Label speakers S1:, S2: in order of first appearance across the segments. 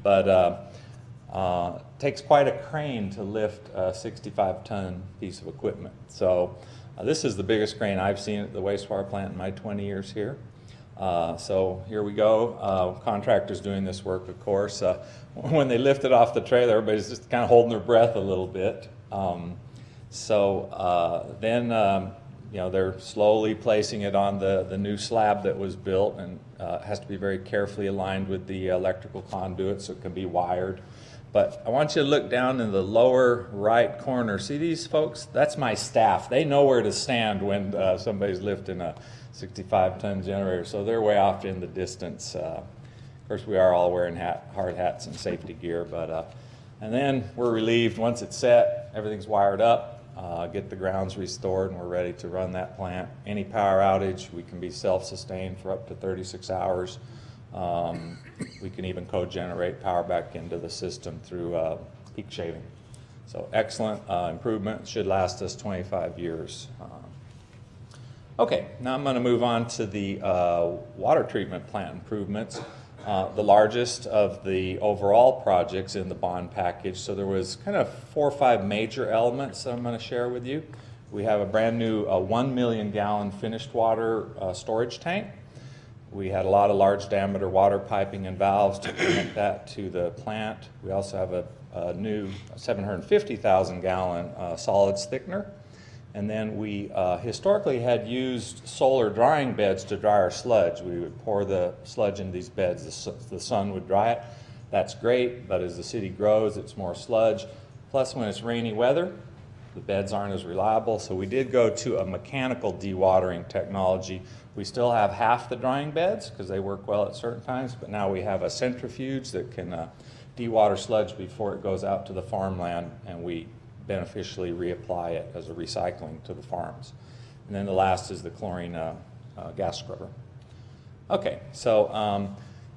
S1: but takes quite a crane to lift a 65-ton piece of equipment. So this is the biggest crane I've seen at the wastewater plant in my 20 years here. So here we go. Contractors doing this work, of course. When they lift it off the trailer, everybody's just kind of holding their breath a little bit. Then they're slowly placing it on the new slab that was built, and it has to be very carefully aligned with the electrical conduit so it can be wired. But I want you to look down in the lower right corner. See these folks? That's my staff. They know where to stand when somebody's lifting a 65-ton generator, so they're way off in the distance. Of course, we are all wearing hard hats and safety gear, and then we're relieved once it's set, everything's wired up, get the grounds restored, and we're ready to run that plant. Any power outage, we can be self-sustained for up to 36 hours. We can even co-generate power back into the system through peak shaving. So excellent improvement, should last us 25 years. Okay, now I'm going to move on to the water treatment plant improvements, the largest of the overall projects in the bond package. So there was kind of 4 or 5 major elements that I'm going to share with you. We have a brand new 1 million gallon finished water storage tank. We had a lot of large diameter water piping and valves to connect that to the plant. We also have a new 750,000 gallon solids thickener. And then we historically had used solar drying beds to dry our sludge. We would pour the sludge in these beds. The sun would dry it. That's great, but as the city grows, it's more sludge. Plus, when it's rainy weather, the beds aren't as reliable. So we did go to a mechanical dewatering technology. We still have half the drying beds because they work well at certain times, but now we have a centrifuge that can dewater sludge before it goes out to the farmland, and we beneficially reapply it as a recycling to the farms. And then the last is the chlorine gas scrubber. Okay, so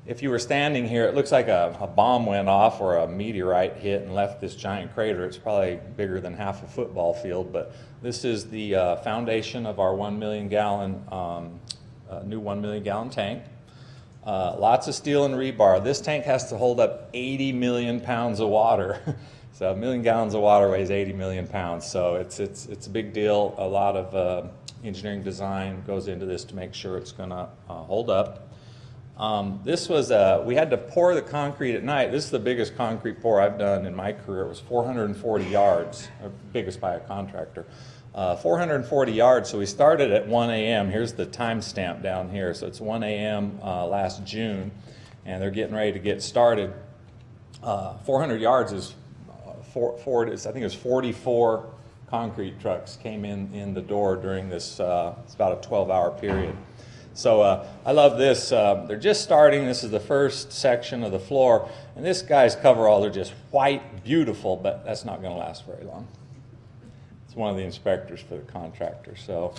S1: if you were standing here, it looks like a bomb went off or a meteorite hit and left this giant crater. It's probably bigger than half a football field, but this is the foundation of our 1 million gallon, new 1 million gallon tank. Lots of steel and rebar. This tank has to hold up 80 million pounds of water. So 1 million gallons of water weighs 80 million pounds. So it's a big deal. A lot of engineering design goes into this to make sure it's going to hold up. This was we had to pour the concrete at night. This is the biggest concrete pour I've done in my career. It was 440 yards, biggest by a contractor. 440 yards, so we started at 1 a.m. Here's the timestamp down here. So it's 1 a.m. Last June, and they're getting ready to get started. 400 yards is I think it was 44 concrete trucks came in the door during this, it's about a 12-hour period. So I love this. They're just starting. This is the first section of the floor, and this guy's coverall, they're just white, beautiful, but that's not going to last very long. It's one of the inspectors for the contractor. So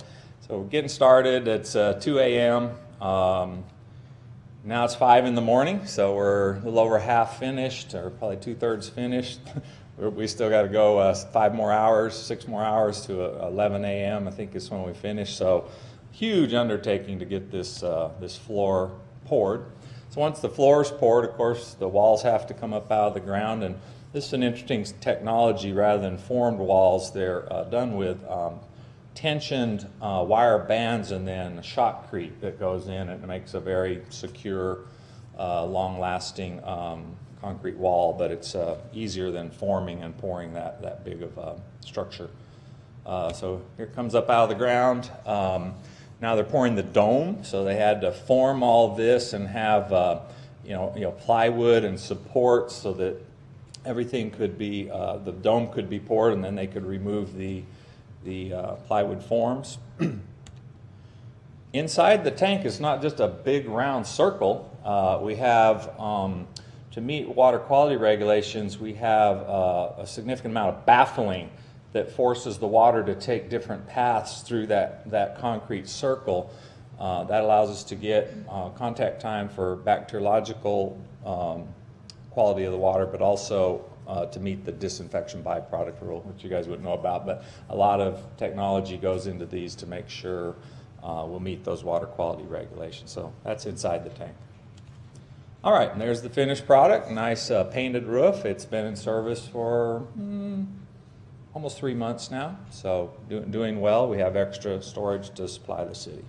S1: we're getting started. It's 2 a.m. Now it's 5 in the morning, so we're a little over half finished, or probably 2/3 finished. We still got to go 5 more hours, 6 more hours to 11 a.m. I think is when we finish. So huge undertaking to get this floor poured. So once the floor is poured, of course, the walls have to come up out of the ground. And this is an interesting technology. Rather than formed walls, they're done with tensioned wire bands and then shotcrete that goes in, and it makes a very secure, long-lasting concrete wall, but it's easier than forming and pouring that big of a structure. So here it comes up out of the ground. Now they're pouring the dome, so they had to form all this and have plywood and support so that everything could be, the dome could be poured, and then they could remove the plywood forms. Inside the tank is not just a big round circle. We have to meet water quality regulations, we have a significant amount of baffling that forces the water to take different paths through that concrete circle. That allows us to get contact time for bacteriological quality of the water, but also to meet the disinfection byproduct rule, which you guys wouldn't know about. But a lot of technology goes into these to make sure we'll meet those water quality regulations. So that's inside the tank. All right, and there's the finished product. Nice painted roof. It's been in service for almost 3 months now, so doing well. We have extra storage to supply the city.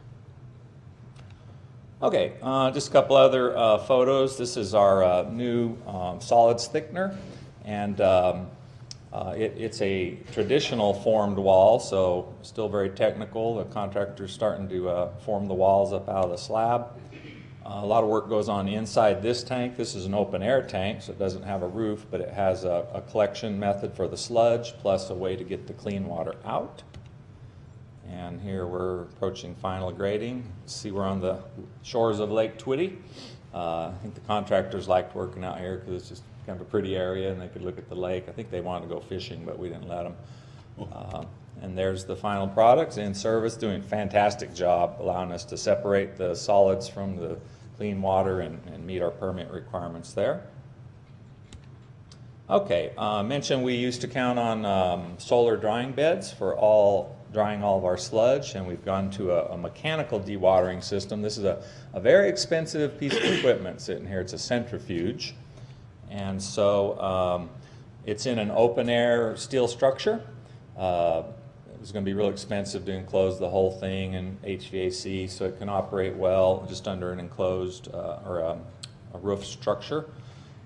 S1: Okay, just a couple other photos. This is our new solids thickener, and it's a traditional formed wall, so still very technical. The contractor's starting to form the walls up out of the slab. A lot of work goes on inside this tank. This is an open air tank, so it doesn't have a roof, but it has a collection method for the sludge, plus a way to get the clean water out. And here we're approaching final grading. See, we're on the shores of Lake Twitty. I think the contractors liked working out here because it's just kind of a pretty area and they could look at the lake. I think they wanted to go fishing, but we didn't let them. And there's the final product in service, doing a fantastic job, allowing us to separate the solids from the clean water and meet our permit requirements there. Okay, mentioned we used to count on solar drying beds for drying all of our sludge, and we've gone to a mechanical dewatering system. This is a very expensive piece of equipment sitting here. It's a centrifuge, and so it's in an open air steel structure. It's going to be real expensive to enclose the whole thing in HVAC, so it can operate well just under an enclosed or a roof structure.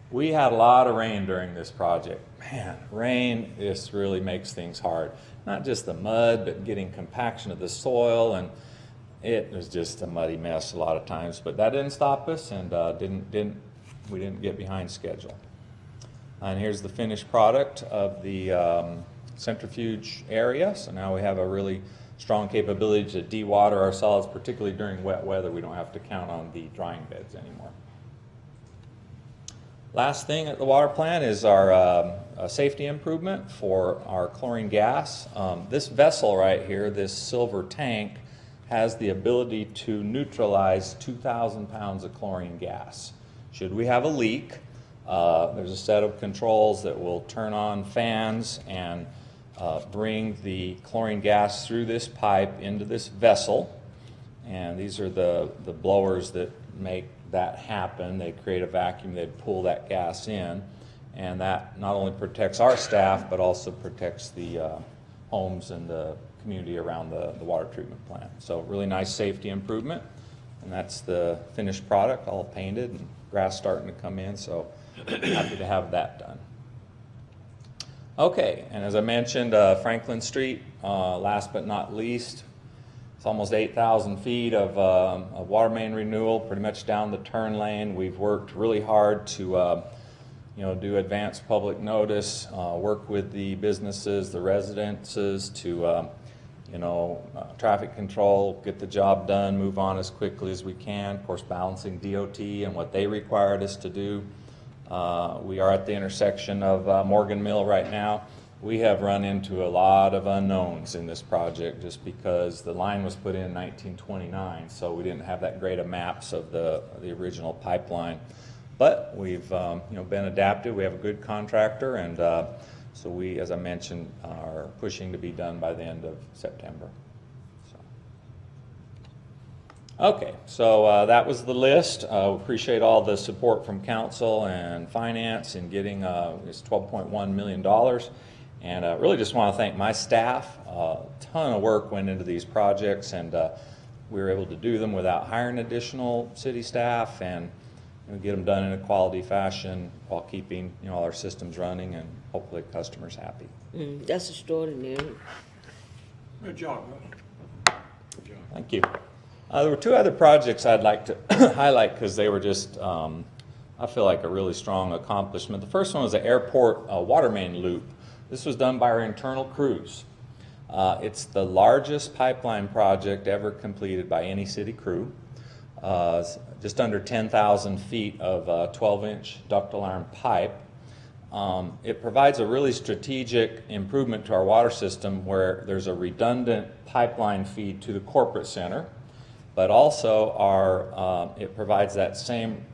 S1: We had a lot of rain during this project. Man, rain just really makes things hard. Not just the mud, but getting compaction of the soil, and it was just a muddy mess a lot of times. But that didn't stop us, and we didn't get behind schedule. And here's the finished product of the centrifuge area. So now we have a really strong capability to dewater our solids, particularly during wet weather. We don't have to count on the drying beds anymore. Last thing at the water plant is our safety improvement for our chlorine gas. This vessel right here, this silver tank, has the ability to neutralize 2,000 pounds of chlorine gas. Should we have a leak, there's a set of controls that will turn on fans and bring the chlorine gas through this pipe into this vessel. And these are the blowers that make that happen. They create a vacuum, they pull that gas in, and that not only protects our staff but also protects the homes and the community around the water treatment plant. So really nice safety improvement, and that's the finished product, all painted, and grass starting to come in, so happy to have that done. Okay, and as I mentioned, Franklin Street, last but not least, it's almost 8,000 feet of water main renewal, pretty much down the turn lane. We've worked really hard to do advanced public notice, work with the businesses, the residences to traffic control, get the job done, move on as quickly as we can. Of course, balancing DOT and what they required us to do. We are at the intersection of Morgan Mill right now. We have run into a lot of unknowns in this project just because the line was put in 1929, so we didn't have that great of maps of the original pipeline. But we've been adapted. We have a good contractor, and so we, as I mentioned, are pushing to be done by the end of September. Okay, so that was the list. Appreciate all the support from council and finance in getting this $12.1 million. And really just want to thank my staff. A ton of work went into these projects, and we were able to do them without hiring additional city staff and get them done in a quality fashion while keeping all our systems running and hopefully customers happy.
S2: That's extraordinary.
S3: Good job,
S1: Good job. Thank you. There were two other projects I'd like to highlight because they were just, I feel like, a really strong accomplishment. The first one was the airport water main loop. This was done by our internal crews. It's the largest pipeline project ever completed by any city crew. Just under 10,000 feet of 12-inch ductile iron pipe. It provides a really strategic improvement to our water system where there's a redundant pipeline feed to the corporate center, but also it provides that same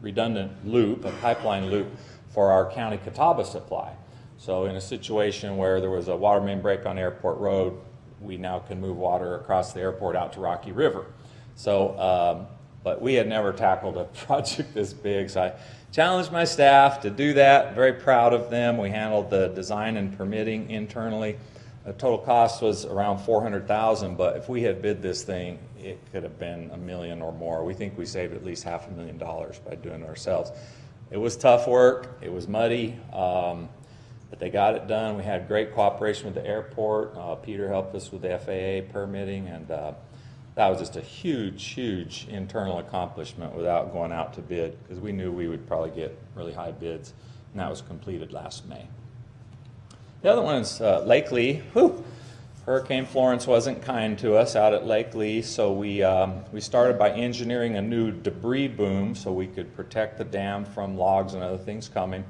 S1: redundant loop, a pipeline loop, for our county Catawba supply. So in a situation where there was a water main break on Airport Road, we now can move water across the airport out to Rocky River. So But we had never tackled a project this big, so I challenged my staff to do that. Very proud of them. We handled the design and permitting internally. The total cost was around $400,000, but if we had bid this thing, it could have been $1 million or more. We think we saved at least $500,000 by doing it ourselves. It was tough work. It was muddy, but they got it done. We had great cooperation with the airport. Peter helped us with the FAA permitting, and that was just a huge, huge internal accomplishment without going out to bid, because we knew we would probably get really high bids, and that was completed last May. The other one is Lake Lee. Whew. Hurricane Florence wasn't kind to us out at Lake Lee, so we started by engineering a new debris boom so we could protect the dam from logs and other things coming.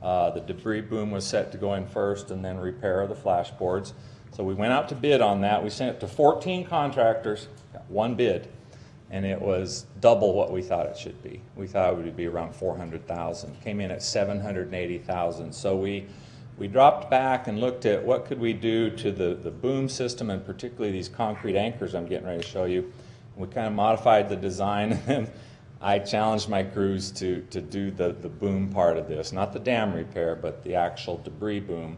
S1: The debris boom was set to go in first, and then repair the flashboards. So we went out to bid on that. We sent it to 14 contractors, got one bid, and it was double what we thought it should be. We thought it would be around $400,000. Came in at $780,000. So we dropped back and looked at what could we do to the boom system, and particularly these concrete anchors I'm getting ready to show you. We kind of modified the design, and I challenged my crews to do the boom part of this, not the dam repair, but the actual debris boom.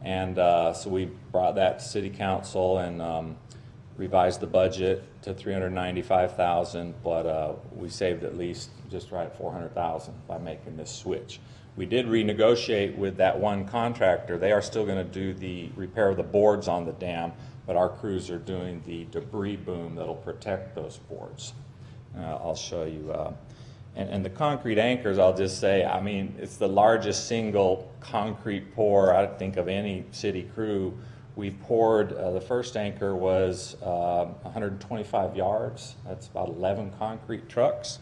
S1: And so we brought that to City Council and revised the budget to $395,000, but we saved at least just right at $400,000 by making this switch. We did renegotiate with that one contractor. They are still going to do the repair of the boards on the dam, but our crews are doing the debris boom that'll protect those boards. I'll show you. And the concrete anchors, I'll just say, I mean, it's the largest single concrete pour I think of any city crew. We poured, the first anchor was 125 yards. That's about 11 concrete trucks.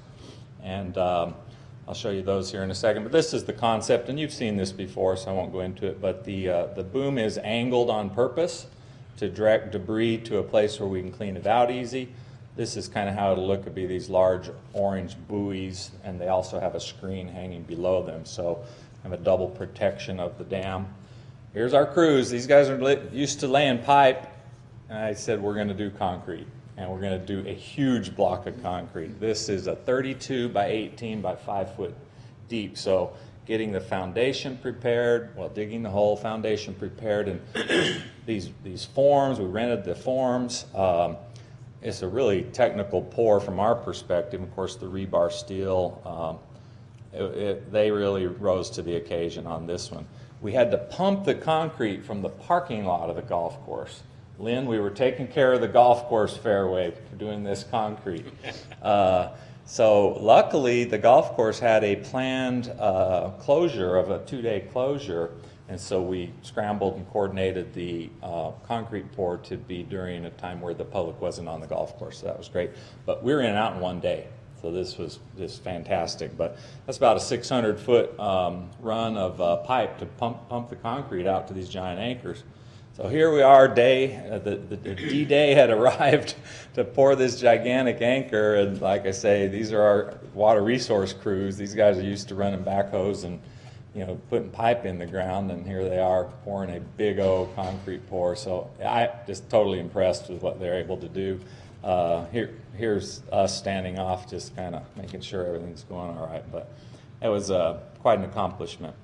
S1: And I'll show you those here in a second. But this is the concept, and you've seen this before, so I won't go into it. But the boom is angled on purpose to direct debris to a place where we can clean it out easy. This is kind of how it'll look. It'll be these large orange buoys, and they also have a screen hanging below them, so have a double protection of the dam. Here's our crews. These guys are used to laying pipe, and I said we're going to do concrete, and we're going to do a huge block of concrete. This is a 32 by 18 by 5 foot deep, so getting the foundation prepared, well, digging the hole, foundation prepared, and these forms, we rented the forms. It's a really technical pour from our perspective. Of course, the rebar steel, they really rose to the occasion on this one. We had to pump the concrete from the parking lot of the golf course. Lynn, we were taking care of the golf course fairway for doing this concrete. So luckily, the golf course had a planned closure of a 2-day closure, and so we scrambled and coordinated the concrete pour to be during a time where the public wasn't on the golf course, so that was great. But we were in and out in one day, so this was just fantastic. But that's about a 600-foot run of pipe to pump the concrete out to these giant anchors. So here we are, the D-Day had arrived to pour this gigantic anchor, and like I say, these are our water resource crews. These guys are used to running backhoes and putting pipe in the ground, and here they are pouring a big old concrete pour. So I just totally impressed with what they're able to do. Here's us standing off, just kind of making sure everything's going all right, but it was quite an accomplishment.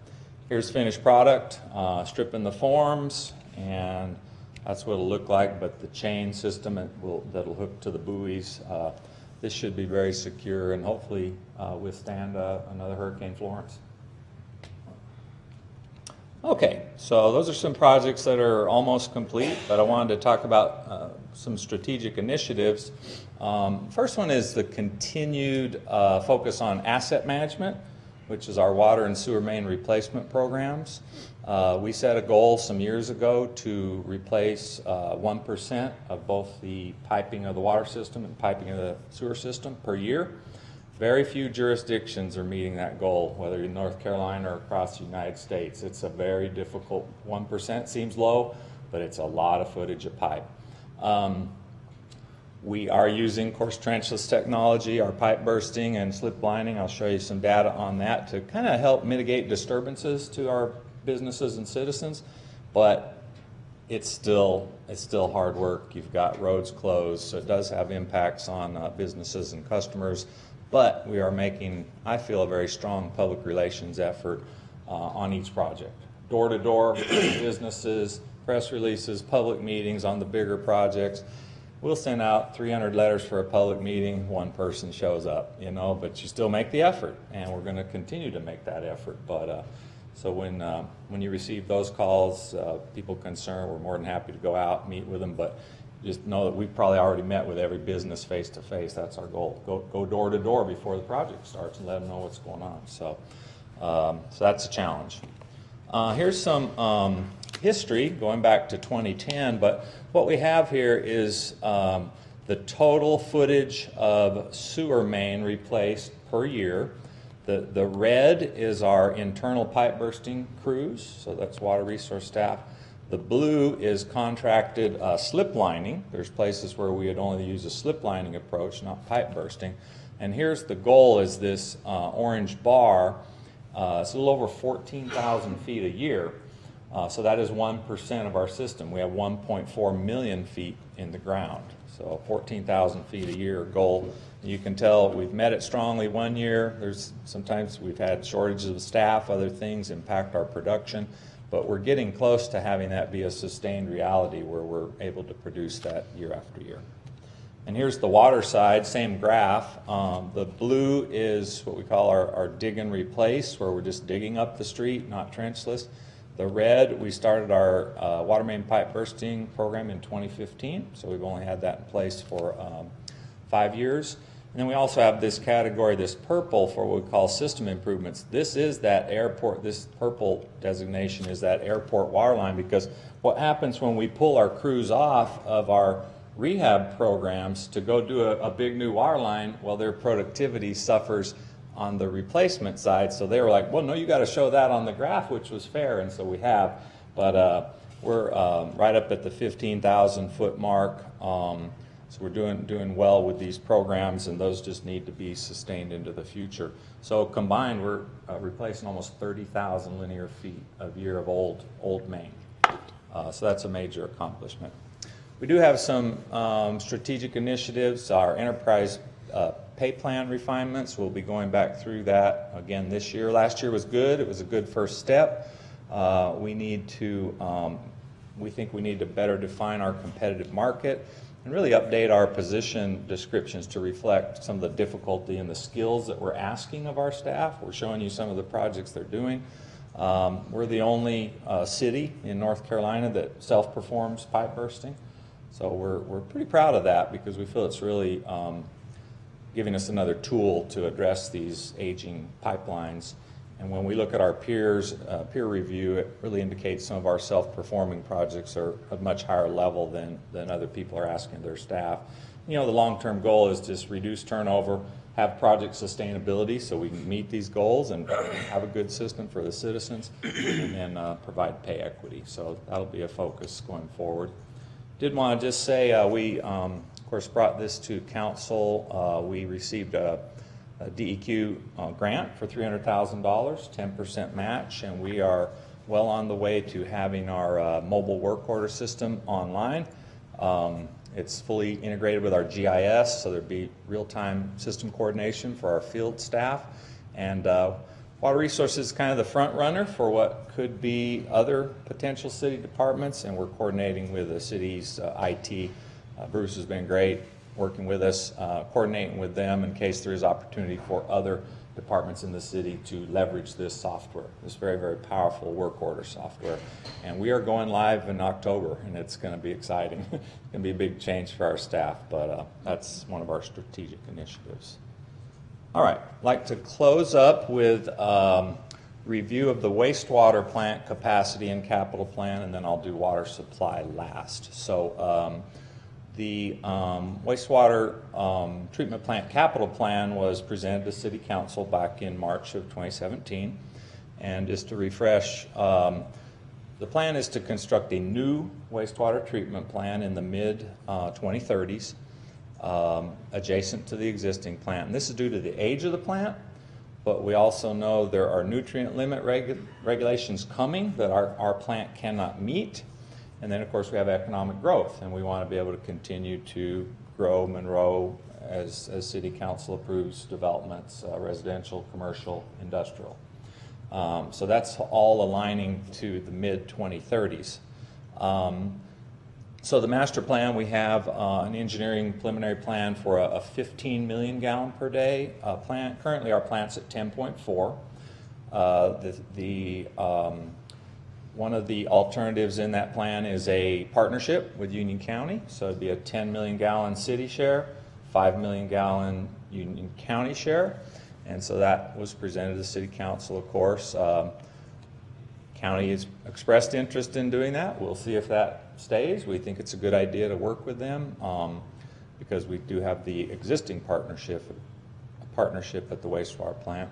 S1: Here's finished product, stripping the forms, and that's what it'll look like, but the chain system that'll hook to the buoys, this should be very secure and hopefully withstand another Hurricane Florence. Okay, so those are some projects that are almost complete, but I wanted to talk about some strategic initiatives. First one is the continued focus on asset management, which is our water and sewer main replacement programs. We set a goal some years ago to replace 1% of both the piping of the water system and piping of the sewer system per year. Very few jurisdictions are meeting that goal, whether in North Carolina or across the United States. It's a very difficult, 1% seems low, but it's a lot of footage of pipe. We are using, of course, trenchless technology, our pipe bursting and slip lining. I'll show you some data on that to kind of help mitigate disturbances to our businesses and citizens. But it's still hard work. You've got roads closed, so it does have impacts on businesses and customers. But we are making, I feel, a very strong public relations effort on each project. Door-to-door businesses, press releases, public meetings on the bigger projects. We'll send out 300 letters for a public meeting, one person shows up, but you still make the effort, and we're going to continue to make that effort. But so when you receive those calls, people concerned, we're more than happy to go out, meet with them, but just know that we've probably already met with every business face to face. That's our goal. Go door to door before the project starts and let them know what's going on. So that's a challenge. Here's some history going back to 2010, but what we have here is the total footage of sewer main replaced per year. The red is our internal pipe bursting crews, so that's water resource staff. The blue is contracted slip lining. There's places where we would only use a slip lining approach, not pipe bursting. And here's the goal is this orange bar. It's a little over 14,000 feet a year. So that is 1% of our system. We have 1.4 million feet in the ground. So 14,000 feet a year goal. You can tell we've met it strongly one year. Sometimes we've had shortages of staff, other things impact our production, but we're getting close to having that be a sustained reality where we're able to produce that year after year. And here's the water side, same graph. The blue is what we call our dig and replace, where we're just digging up the street, not trenchless. The red, we started our water main pipe bursting program in 2015, so we've only had that in place for 5 years. And then we also have this category, this purple, for what we call system improvements. This is that airport, this purple designation is that airport water line, because what happens when we pull our crews off of our rehab programs to go do a big new water line, well, their productivity suffers on the replacement side. So they were like, well, no, you got to show that on the graph, which was fair, and so we have. But we're right up at the 15,000 foot mark. So we're doing well with these programs, and those just need to be sustained into the future. So combined, we're replacing almost 30,000 linear feet a year of old main. So that's a major accomplishment. We do have some strategic initiatives. Our enterprise pay plan refinements, we'll be going back through that again this year. Last year was good. It was a good first step. We think we need to better define our competitive market and really update our position descriptions to reflect some of the difficulty and the skills that we're asking of our staff. We're showing you some of the projects they're doing. We're the only city in North Carolina that self-performs pipe bursting. So we're pretty proud of that because we feel it's really giving us another tool to address these aging pipelines. And when we look at our peer review, it really indicates some of our self-performing projects are at a much higher level than other people are asking their staff. The long-term goal is just reduce turnover, have project sustainability so we can meet these goals and have a good system for the citizens, and then provide pay equity. So that'll be a focus going forward. Did want to just say we, of course, brought this to council. We received a DEQ grant for $300,000, 10% match, and we are well on the way to having our mobile work order system online. It's fully integrated with our GIS, so there'd be real-time system coordination for our field staff. And Water Resources is kind of the front runner for what could be other potential city departments, and we're coordinating with the city's IT. Bruce has been great working with us, coordinating with them in case there is opportunity for other departments in the city to leverage this software, this very, very powerful work order software. And we are going live in October, and it's going to be exciting. It's going to be a big change for our staff, but that's one of our strategic initiatives. All right, I'd like to close up with review of the wastewater plant capacity and capital plan, and then I'll do water supply last. So the wastewater treatment plant capital plan was presented to City Council back in March of 2017. And just to refresh, the plan is to construct a new wastewater treatment plant in the mid-2030s adjacent to the existing plant. And this is due to the age of the plant, but we also know there are nutrient limit regulations coming that our plant cannot meet. And then, of course, we have economic growth, and we want to be able to continue to grow Monroe as city council approves developments, residential, commercial, industrial. So that's all aligning to the mid-2030s. So the master plan, we have an engineering preliminary plan for a 15 million gallon per day plant. Currently our plant's at 10.4. One of the alternatives in that plan is a partnership with Union County. So it'd be a 10 million gallon city share, 5 million gallon Union County share. And so that was presented to the city council, of course. County has expressed interest in doing that. We'll see if that stays. We think it's a good idea to work with them because we do have the existing partnership at the wastewater plant.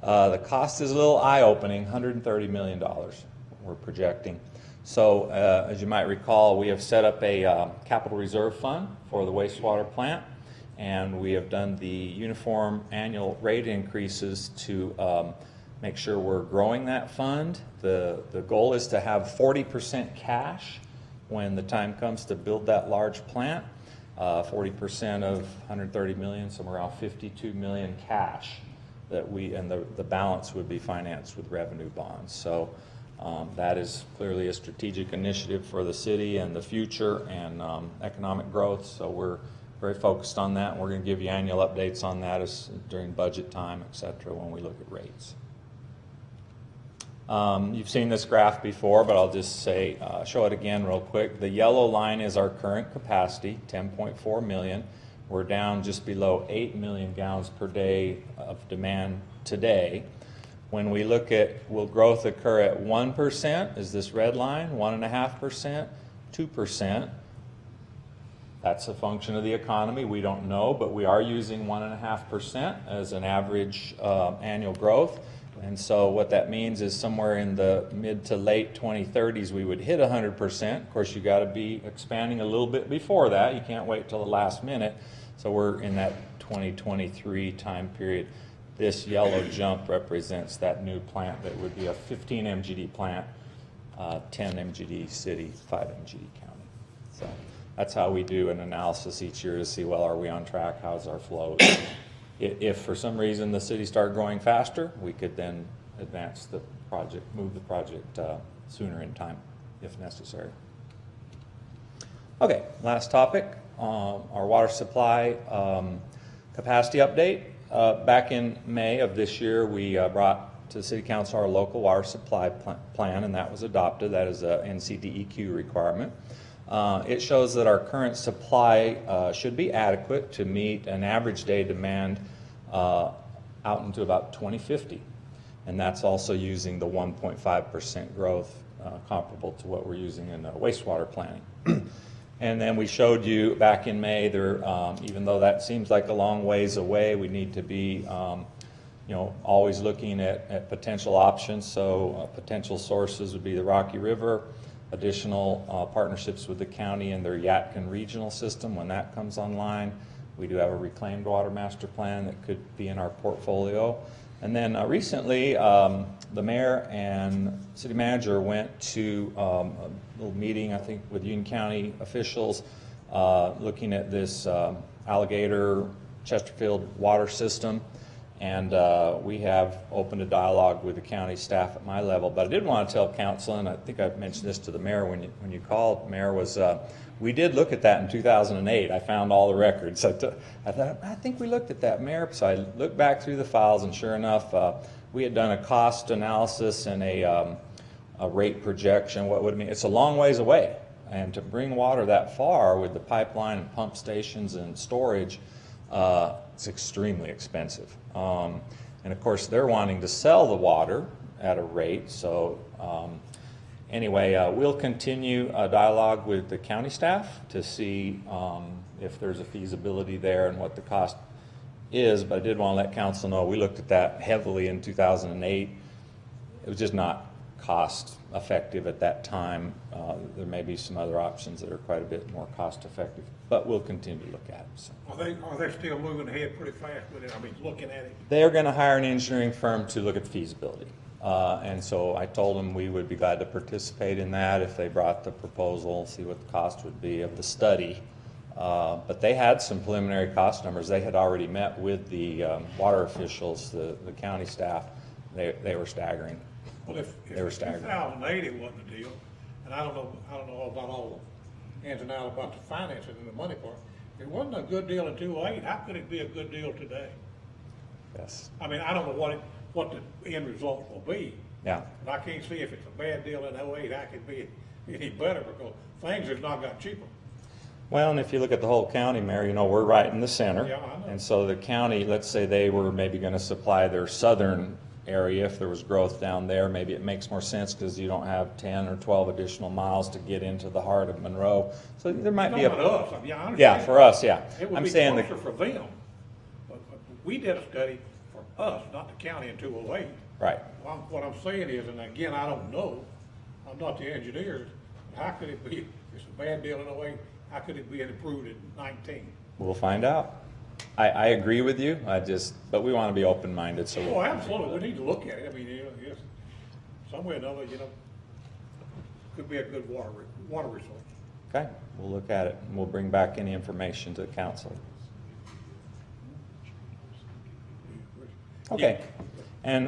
S1: The cost is a little eye-opening, $130 million we're projecting. So as you might recall, we have set up a capital reserve fund for the wastewater plant, and we have done the uniform annual rate increases to make sure we're growing that fund. The goal is to have 40% cash when the time comes to build that large plant. 40% of 130 million, somewhere around 52 million cash that and the balance would be financed with revenue bonds. So that is clearly a strategic initiative for the city and the future and economic growth. So we're very focused on that. We're going to give you annual updates on that during budget time, et cetera, when we look at rates. You've seen this graph before, but I'll just say, show it again real quick. The yellow line is our current capacity, 10.4 million. We're down just below 8 million gallons per day of demand today. When we look at, will growth occur at 1%, is this red line, 1.5%, 2%? That's a function of the economy. We don't know, but we are using 1.5% as an average annual growth. And so what that means is somewhere in the mid to late 2030s, we would hit 100%. Of course, you got to be expanding a little bit before that. You can't wait till the last minute. So we're in that 2023 time period. This yellow jump represents that new plant that would be a 15 MGD plant, 10 MGD city, 5 MGD county. So that's how we do an analysis each year to see, well, are we on track? How's our flow? If for some reason the city started growing faster, we could then advance the project, move the project sooner in time if necessary. Okay, last topic, our water supply capacity update. Back in May of this year, we brought to the City Council our local water supply plan, and that was adopted. That is a NCDEQ requirement. It shows that our current supply should be adequate to meet an average day demand out into about 2050. And that's also using the 1.5% growth comparable to what we're using in wastewater planning. And then we showed you back in May, even though that seems like a long ways away, we need to be always looking at potential options. So potential sources would be the Rocky River, additional partnerships with the county and their Yadkin regional system when that comes online. We do have a reclaimed water master plan that could be in our portfolio. And then recently, the mayor and city manager went to a little meeting, I think, with Union County officials looking at this Alligator Chesterfield water system. And we have opened a dialogue with the county staff at my level. But I did want to tell council, and I think I mentioned this to the mayor when you called, Mayor, was we did look at that in 2008. I found all the records. I thought, I think we looked at that, Mayor. So I looked back through the files, and sure enough, we had done a cost analysis and a rate projection. What would it mean? It's a long ways away. And to bring water that far with the pipeline and pump stations and storage, it's extremely expensive. And of course, they're wanting to sell the water at a rate. So anyway, we'll continue a dialogue with the county staff to see if there's a feasibility there and what the cost is. But I did want to let council know we looked at that heavily in 2008. It was just not cost effective at that time. There may be some other options that are quite a bit more cost effective, but we'll continue to look at it. So.
S3: Are they still moving ahead pretty fast with it? I mean, looking at it?
S1: They're going to hire an engineering firm to look at feasibility. And so I told them we would be glad to participate in that if they brought the proposal, see what the cost would be of the study. But they had some preliminary cost numbers. They had already met with the water officials, the county staff. They were staggering.
S3: Well, if
S1: They were staggering.
S3: 2008 it wasn't a deal, and I don't know about all the ins and outs about the financing and the money part. If it wasn't a good deal in 2008, how could it be a good deal today?
S1: Yes.
S3: I mean, I don't know what the end result will be,
S1: Yeah.
S3: but I can't see if it's a bad deal in 2008, how could it be any better, because things have not got cheaper.
S1: Well, and if you look at the whole county, Mayor, you know, we're right in the center.
S3: Yeah, I know.
S1: And so the county, let's say they were maybe going to supply their southern area, if there was growth down there, maybe it makes more sense because you don't have 10 or 12 additional miles to get into the heart of Monroe. So there might be
S3: Not us, I mean, I understand.
S1: Yeah, for us, yeah.
S3: It would
S1: I'm
S3: be
S1: saying
S3: closer for them, but we did a study for us, not the county in 2008.
S1: Right.
S3: What I'm saying is, and again, I don't know, I'm not the engineer, how could it be, if it's a bad deal in 2008, how could it be improved in 19?
S1: We'll find out. I agree with you, but we want to be open-minded, so.
S3: Oh, absolutely, we need to look at it, I mean, you know, yes, some way or another, you know, could be a good water resource.
S1: Okay, we'll look at it, and we'll bring back any information to the council. Okay. And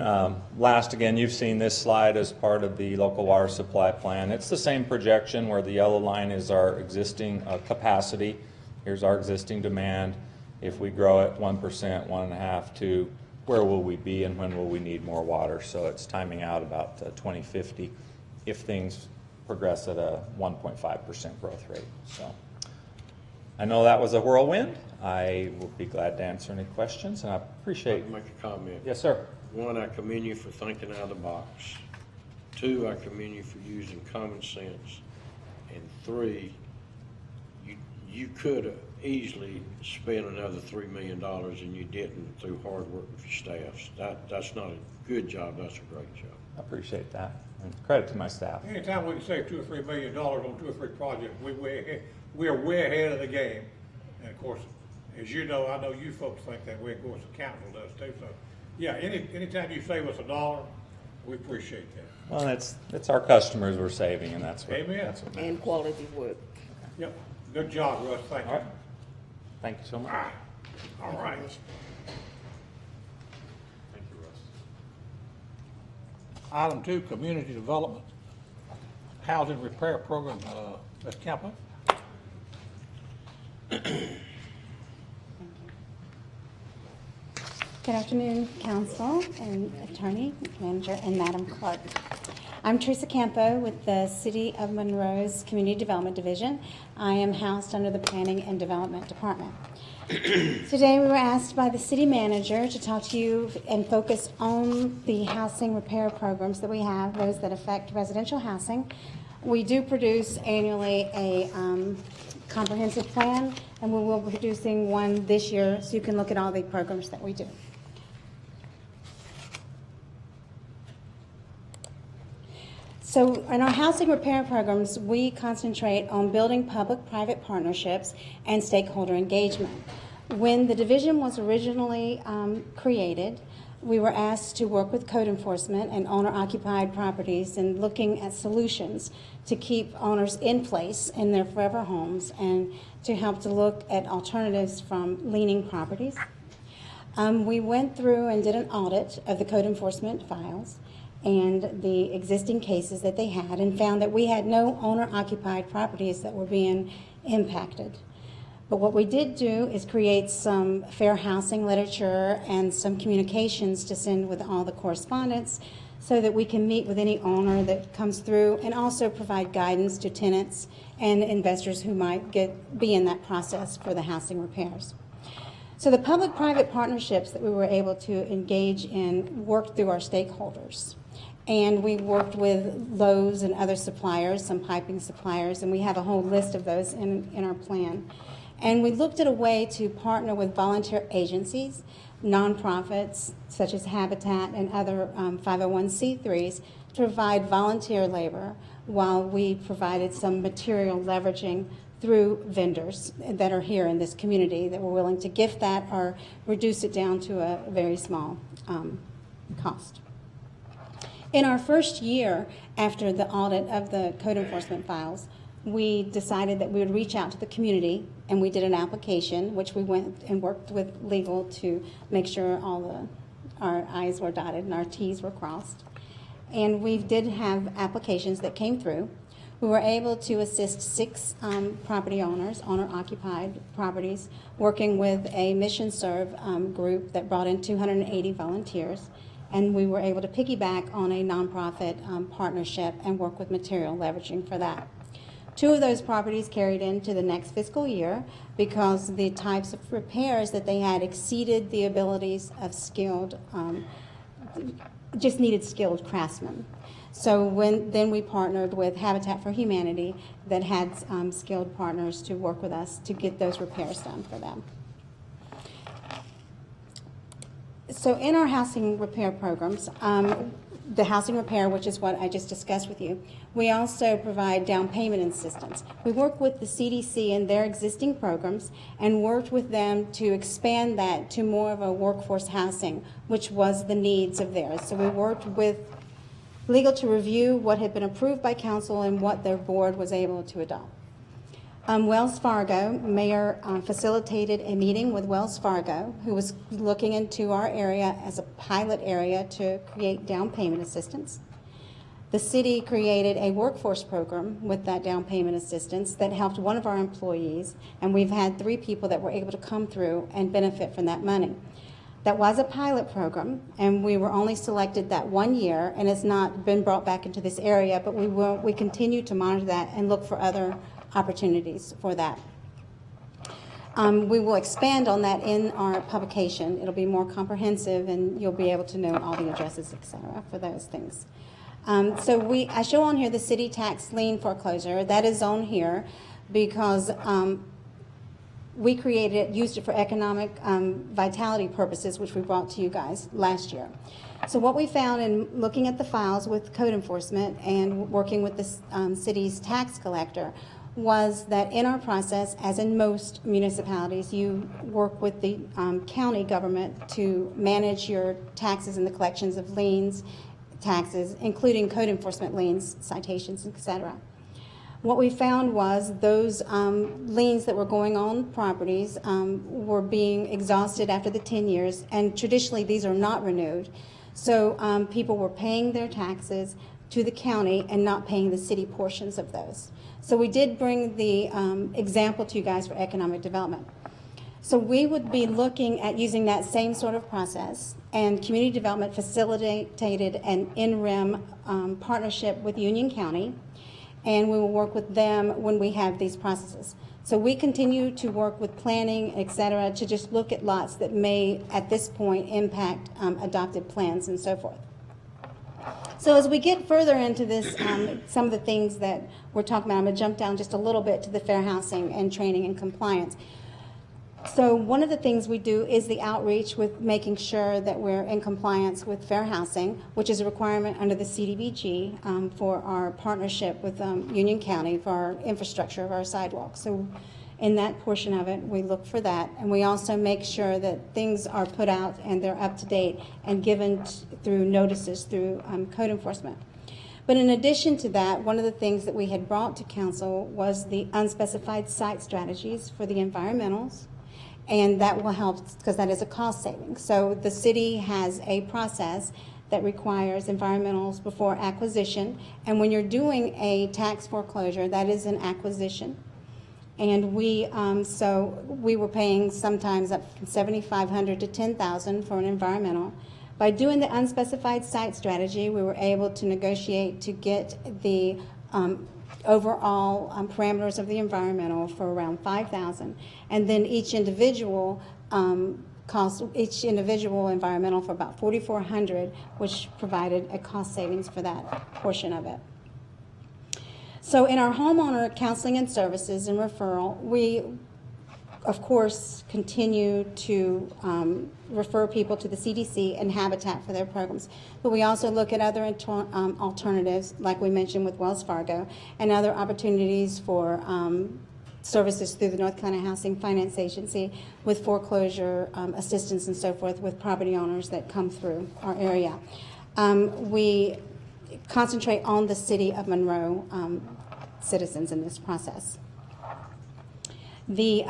S1: last, again, you've seen this slide as part of the local water supply plan. It's the same projection where the yellow line is our existing capacity. Here's our existing demand. If we grow at 1%, 1.5%, 2%, where will we be and when will we need more water? So it's timing out about 2050 if things progress at a 1.5% growth rate. So I know that was a whirlwind. I will be glad to answer any questions, and I appreciate.
S4: I'd like to make a comment.
S1: Yes, sir.
S4: One, I commend you for thinking out of the box. Two, I commend you for using common sense. And three, you could have easily spent another $3 million and you didn't through hard work of your staffs. That's not a good job, that's a great job.
S1: I appreciate that. And credit to my staff.
S3: Anytime we can save $2 or $3 million on 2 or 3 projects, we are way ahead of the game. And of course, as you know, I know you folks think that way, of course, the council does too. So, yeah, anytime you save us $1, we appreciate that.
S1: Well, it's our customers we're saving, and that's what.
S3: Amen.
S1: That's what matters.
S2: And quality work.
S3: Yep, good job, Russ, thank you.
S1: All right. Thank you so much.
S3: All right.
S1: Thank you, Russ.
S3: Item 2, community development, housing repair program, Ms. Kemper.
S5: Good afternoon, council and attorney, manager, and Madam Clerk. I'm Teresa Campo with the City of Monroe's Community Development Division. I am housed under the Planning and Development Department. Today we were asked by the city manager to talk to you and focus on the housing repair programs that we have, those that affect residential housing. We do produce annually a comprehensive plan, and we will be producing one this year so you can look at all the programs that we do. So in our housing repair programs, we concentrate on building public-private partnerships and stakeholder engagement. When the division was originally created, we were asked to work with code enforcement and owner-occupied properties and looking at solutions to keep owners in place in their forever homes and to help to look at alternatives from leaning properties. We went through and did an audit of the code enforcement files and the existing cases that they had and found that we had no owner-occupied properties that were being impacted. But what we did do is create some fair housing literature and some communications to send with all the correspondence so that we can meet with any owner that comes through and also provide guidance to tenants and investors who might be in that process for the housing repairs. So the public-private partnerships that we were able to engage in worked through our stakeholders. And we worked with Lowe's and other suppliers, some piping suppliers, and we have a whole list of those in our plan. And we looked at a way to partner with volunteer agencies, nonprofits such as Habitat and other 501c3s to provide volunteer labor while we provided some material leveraging through vendors that are here in this community that were willing to gift that or reduce it down to a very small cost. In our first year after the audit of the code enforcement files, we decided that we would reach out to the community, and we did an application, which we went and worked with legal to make sure our I's were dotted and our T's were crossed. And we did have applications that came through. We were able to assist 6 property owners, owner-occupied properties, working with a mission serve group that brought in 280 volunteers. And we were able to piggyback on a nonprofit partnership and work with material leveraging for that. 2 of those properties carried into the next fiscal year because the types of repairs that they had exceeded the abilities of skilled, just needed skilled craftsmen. So then we partnered with Habitat for Humanity that had skilled partners to work with us to get those repairs done for them. So in our housing repair programs, the housing repair, which is what I just discussed with you, we also provide down payment assistance. We work with the CDC and their existing programs and worked with them to expand that to more of a workforce housing, which was the needs of theirs. So we worked with legal to review what had been approved by council and what their board was able to adopt. Wells Fargo, Mayor facilitated a meeting with Wells Fargo, who was looking into our area as a pilot area to create down payment assistance. The city created a workforce program with that down payment assistance that helped one of our employees, and we've had 3 people that were able to come through and benefit from that money. That was a pilot program, and we were only selected that 1 year, and it's not been brought back into this area, but we continue to monitor that and look for other opportunities for that. We will expand on that in our publication. It'll be more comprehensive, and you'll be able to know all the addresses, et cetera, for those things. So I show on here the city tax lien foreclosure. That is on here because we created it, used it for economic vitality purposes, which we brought to you guys last year. So what we found in looking at the files with code enforcement and working with the city's tax collector was that in our process, as in most municipalities, you work with the county government to manage your taxes and the collections of liens, taxes, including code enforcement liens, citations, etc. What we found was those liens that were going on properties were being exhausted after the 10 years, and traditionally these are not renewed. So people were paying their taxes to the county and not paying the city portions of those. So we did bring the example to you guys for economic development. So we would be looking at using that same sort of process, and community development facilitated an in-rem partnership with Union County, and we will work with them when we have these processes. So we continue to work with planning, et cetera, to just look at lots that may, at this point, impact adopted plans and so forth. So as we get further into this, some of the things that we're talking about, I'm going to jump down just a little bit to the fair housing and training and compliance. So one of the things we do is the outreach with making sure that we're in compliance with fair housing, which is a requirement under the CDBG for our partnership with Union County for our infrastructure of our sidewalks. So in that portion of it, we look for that. And we also make sure that things are put out and they're up to date and given through notices through code enforcement. But in addition to that, one of the things that we had brought to council was the unspecified site strategies for the environmentals. And that will help because that is a cost saving. So the city has a process that requires environmentals before acquisition. And when you're doing a tax foreclosure, that is an acquisition. And we were paying sometimes up from $7,500 to $10,000 for an environmental. By doing the unspecified site strategy, we were able to negotiate to get the overall parameters of the environmental for around $5,000, and then each individual environmental for about $4,400, which provided a cost savings for that portion of it. So in our homeowner counseling and services and referral, we of course continue to refer people to the CDC and Habitat for their programs. But we also look at other alternatives, like we mentioned with Wells Fargo, and other opportunities for services through the North Carolina Housing Finance Agency with foreclosure assistance and so forth with property owners that come through our area. We concentrate on the city of Monroe citizens in this process. The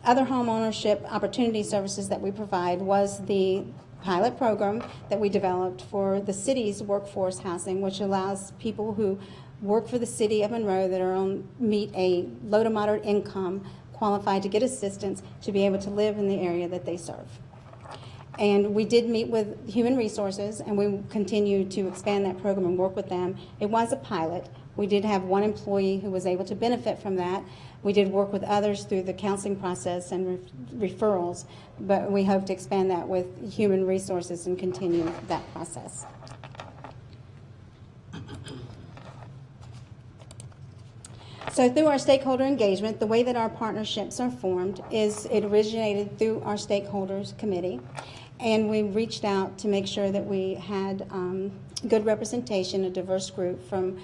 S5: other home ownership opportunity services that we provide was the pilot program that we developed for the city's workforce housing, which allows people who work for the city of Monroe that are meet a low to moderate income, qualified to get assistance to be able to live in the area that they serve. And we did meet with Human Resources, and we continue to expand that program and work with them. It was a pilot. We did have one employee who was able to benefit from that. We did work with others through the counseling process and referrals, but we hope to expand that with Human Resources and continue that process. So through our stakeholder engagement, the way that our partnerships are formed is it originated through our stakeholders committee, and we reached out to make sure that we had good representation, a diverse group from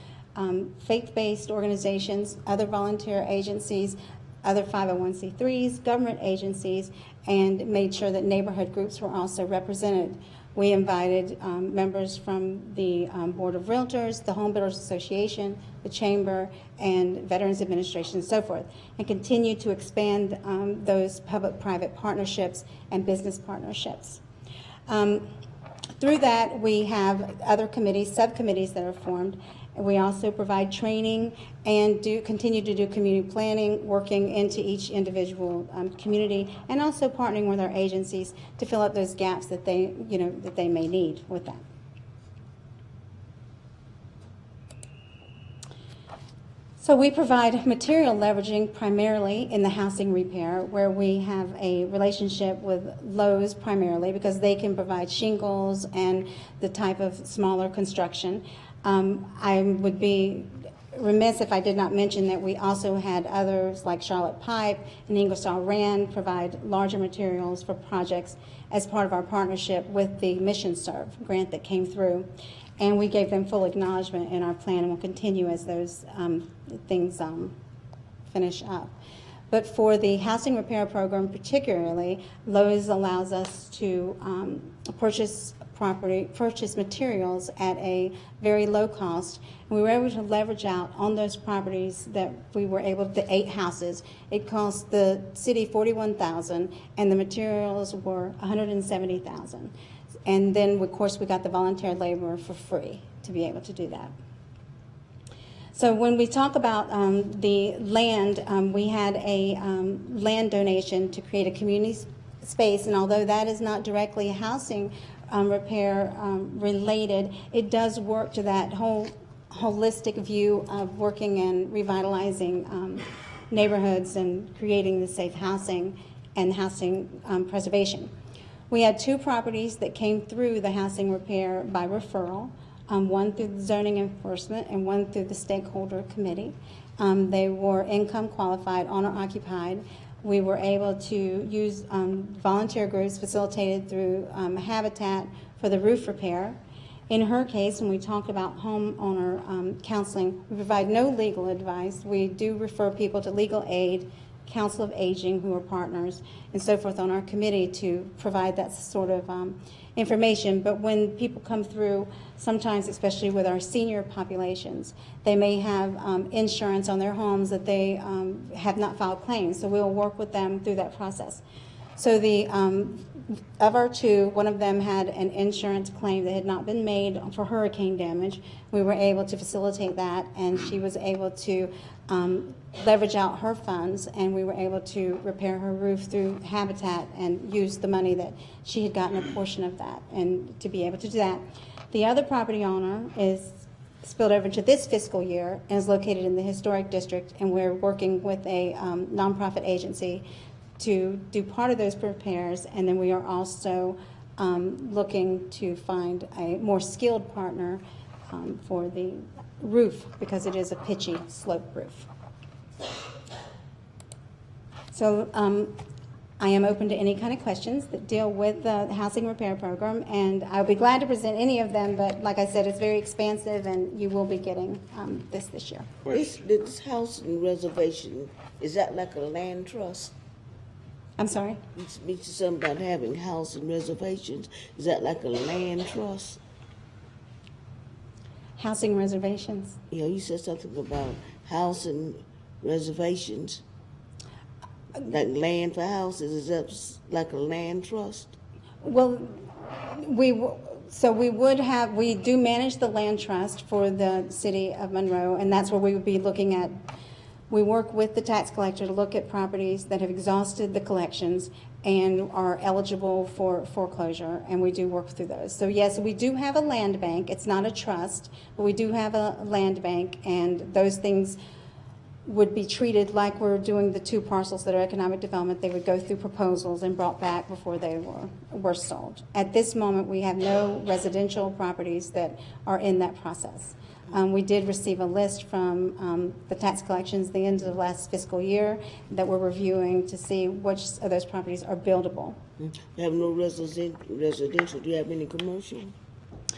S5: faith-based organizations, other volunteer agencies, other 501c3s, government agencies, and made sure that neighborhood groups were also represented. We invited members from the Board of Realtors, the Home Builders Association, the Chamber, and Veterans Administration, and so forth, and continue to expand those public-private partnerships and business partnerships. Through that, we have other committees, subcommittees that are formed. We also provide training and continue to do community planning, working into each individual community, and also partnering with our agencies to fill up those gaps that they may need with that. So we provide material leveraging primarily in the housing repair, where we have a relationship with Lowe's primarily because they can provide shingles and the type of smaller construction. I would be remiss if I did not mention that we also had others like Charlotte Pipe and Ingersoll Rand provide larger materials for projects as part of our partnership with the Mission Serve grant that came through. And we gave them full acknowledgement in our plan, and will continue as those things finish up. But for the housing repair program particularly, Lowe's allows us to purchase materials at a very low cost. And we were able to leverage out on those properties that we were able to, the 8 houses. It cost the city $41,000, and the materials were $170,000. And then, of course, we got the volunteer labor for free to be able to do that. So when we talk about the land, we had a land donation to create a community space, and although that is not directly housing repair related, it does work to that whole holistic view of working and revitalizing neighborhoods and creating the safe housing and housing preservation. We had 2 properties that came through the housing repair by referral, one through the zoning enforcement and one through the stakeholder committee. They were income qualified, owner occupied. We were able to use volunteer groups facilitated through Habitat for the roof repair. In her case, when we talk about homeowner counseling, we provide no legal advice. We do refer people to legal aid, Council of Aging, who are partners, and so forth on our committee to provide that sort of information. But when people come through, sometimes, especially with our senior populations, they may have insurance on their homes that they have not filed claims. So we'll work with them through that process. So the of our 2, one of them had an insurance claim that had not been made for hurricane damage. We were able to facilitate that, and she was able to leverage out her funds, and we were able to repair her roof through Habitat and use the money that she had gotten a portion of that, and to be able to do that. The other property owner is spilled over into this fiscal year and is located in the historic district, and we're working with a nonprofit agency to do part of those repairs, and then we are also looking to find a more skilled partner for the roof, because it is a pitchy slope roof. So I am open to any kind of questions that deal with the housing repair program, and I'll be glad to present any of them, but like I said, it's very expansive, and you will be getting this year.
S2: This housing reservation, is that like a land trust?
S5: I'm sorry?
S2: You mentioned something about having housing reservations. Is that like a land trust?
S5: Housing reservations.
S2: You know, you said something about housing reservations, like land for houses. Is that like a land trust?
S5: Well, we do manage the land trust for the city of Monroe, and that's where we would be looking at. We work with the tax collector to look at properties that have exhausted the collections and are eligible for foreclosure, and we do work through those. So yes, we do have a land bank. It's not a trust, but we do have a land bank, and those things would be treated like we're doing the 2 parcels that are economic development. They would go through proposals and brought back before they were sold. At this moment, we have no residential properties that are in that process. We did receive a list from the tax collections at the end of last fiscal year that we're reviewing to see which of those properties are buildable.
S2: You have no residential. Do you have any commercial?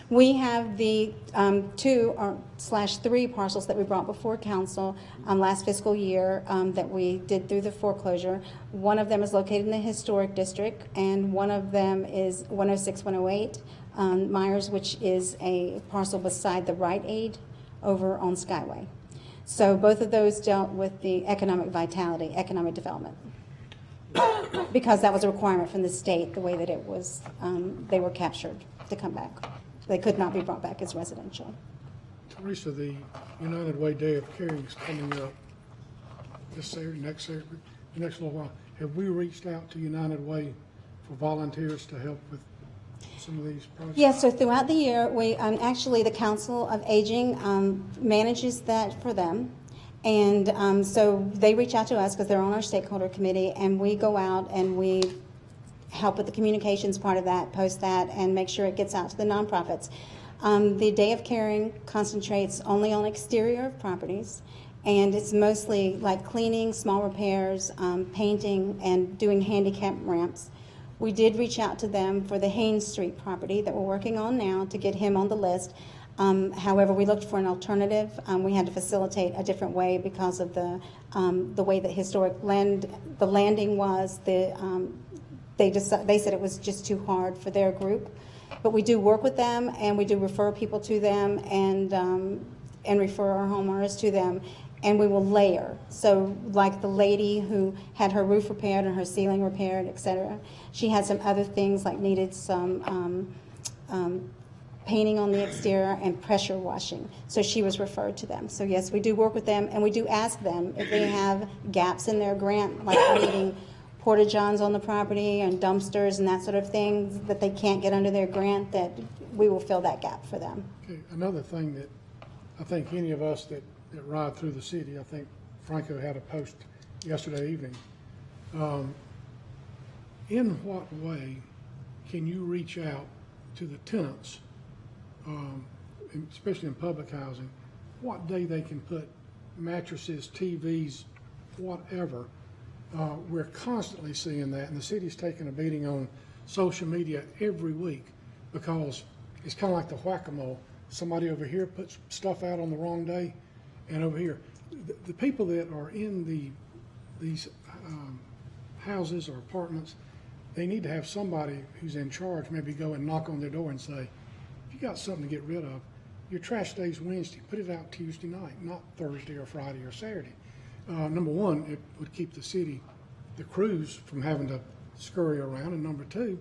S5: We have the 2/3 parcels that we brought before council last fiscal year that we did through the foreclosure. One of them is located in the historic district, and one of them is 106, 108 Myers, which is a parcel beside the Rite Aid over on Skyway. So both of those dealt with the economic vitality, economic development, because that was a requirement from the state, the way that it was, they were captured to come back. They could not be brought back as residential.
S6: Teresa, the United Way Day of Caring is coming up this Saturday, next little while. Have we reached out to United Way for volunteers to help with some of these projects?
S5: Yes, so throughout the year, we, actually, the Council of Aging manages that for them. And so they reach out to us because they're on our stakeholder committee, and we go out and we help with the communications part of that, post that, and make sure it gets out to the nonprofits. The Day of Caring concentrates only on exterior of properties, and it's mostly like cleaning, small repairs, painting, and doing handicap ramps. We did reach out to them for the Haynes Street property that we're working on now to get him on the list. However, we looked for an alternative. We had to facilitate a different way because of the way that the landing was. They said it was just too hard for their group. But we do work with them, and we do refer people to them, and refer our homeowners to them, and we will layer. So like the lady who had her roof repaired and her ceiling repaired, et cetera, she had some other things like needed some painting on the exterior and pressure washing. So she was referred to them. So yes, we do work with them, and we do ask them if they have gaps in their grant, like needing porta-johns on the property and dumpsters and that sort of thing that they can't get under their grant, that we will fill that gap for them.
S6: Okay, another thing that I think any of us that ride through the city, I think Franco had a post yesterday evening. In what way can you reach out to the tenants, especially in public housing, what day they can put mattresses, TVs, whatever? We're constantly seeing that, and the city's taking a beating on social media every week because it's kind of like the whack-a-mole. Somebody over here puts stuff out on the wrong day, and over here. The people that are in these houses or apartments, they need to have somebody who's in charge maybe go and knock on their door and say, if you got something to get rid of, your trash day's Wednesday, put it out Tuesday night, not Thursday or Friday or Saturday. Number one, it would keep the city, the crews, from having to scurry around, and number two,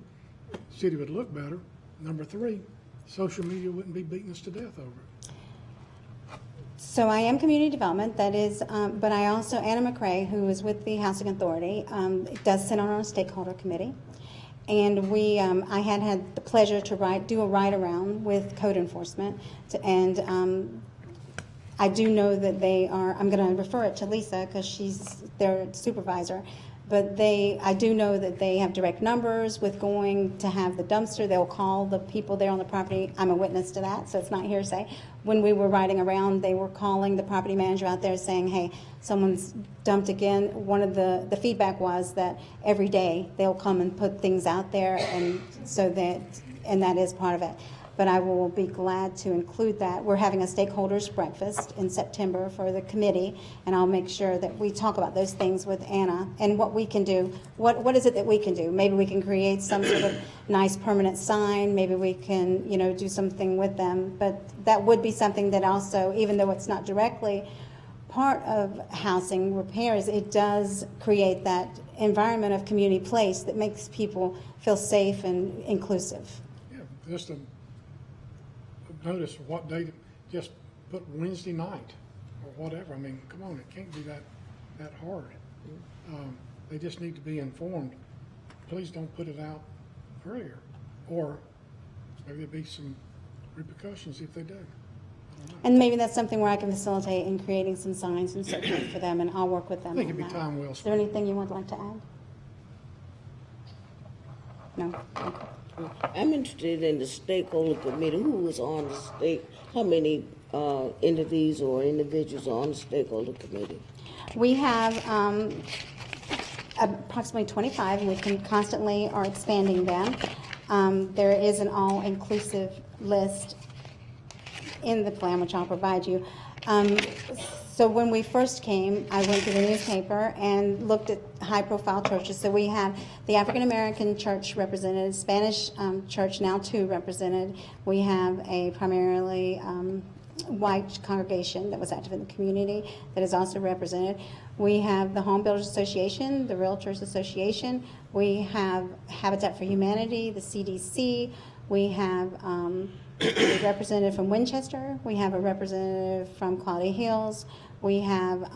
S6: the city would look better. Number three, social media wouldn't be beating us to death over it.
S5: So I am community development, that is, but I also, Anna McCrae, who is with the Housing Authority, does sit on our stakeholder committee. And I had the pleasure to do a ride around with code enforcement, I do know that they are, I'm going to refer it to Lisa because she's their supervisor, but I do know that they have direct numbers with going to have the dumpster. They'll call the people there on the property. I'm a witness to that, so it's not hearsay. When we were riding around, they were calling the property manager out there saying, hey, someone's dumped again. One of the feedback was that every day they'll come and put things out there, and that is part of it. but I will be glad to include that. We're having a stakeholders breakfast in September for the committee, and I'll make sure that we talk about those things with Anna and what we can do. What is it that we can do? Maybe we can create some sort of nice permanent sign. Maybe we can, do something with them. But that would be something that also, even though it's not directly part of housing repairs, it does create that environment of community place that makes people feel safe and inclusive.
S6: Yeah, just a notice of what date, just put Wednesday night or whatever. I mean, come on, it can't be that hard. They just need to be informed. Please don't put it out earlier, or maybe there'll be some repercussions if they do.
S5: And maybe that's something where I can facilitate in creating some signs and so forth for them, and I'll work with them
S6: I think
S5: on
S6: it'd be
S5: that.
S6: time well
S5: Is there
S6: spent.
S5: anything you would like to add? No? Okay.
S2: I'm interested in the stakeholder committee. Who is on the how many entities or individuals are on the stakeholder committee?
S5: We have approximately 25, and we can constantly are expanding them. There is an all-inclusive list in the plan, which I'll provide you. So when we first came, I went to the newspaper and looked at high-profile churches. So we have the African-American church represented, Spanish church, now 2 represented. We have a primarily white congregation that was active in the community that is also represented. We have the Home Builders Association, the Realtors Association. We have Habitat for Humanity, the CDC. We have a representative from Winchester. We have a representative from Quality Hills. We have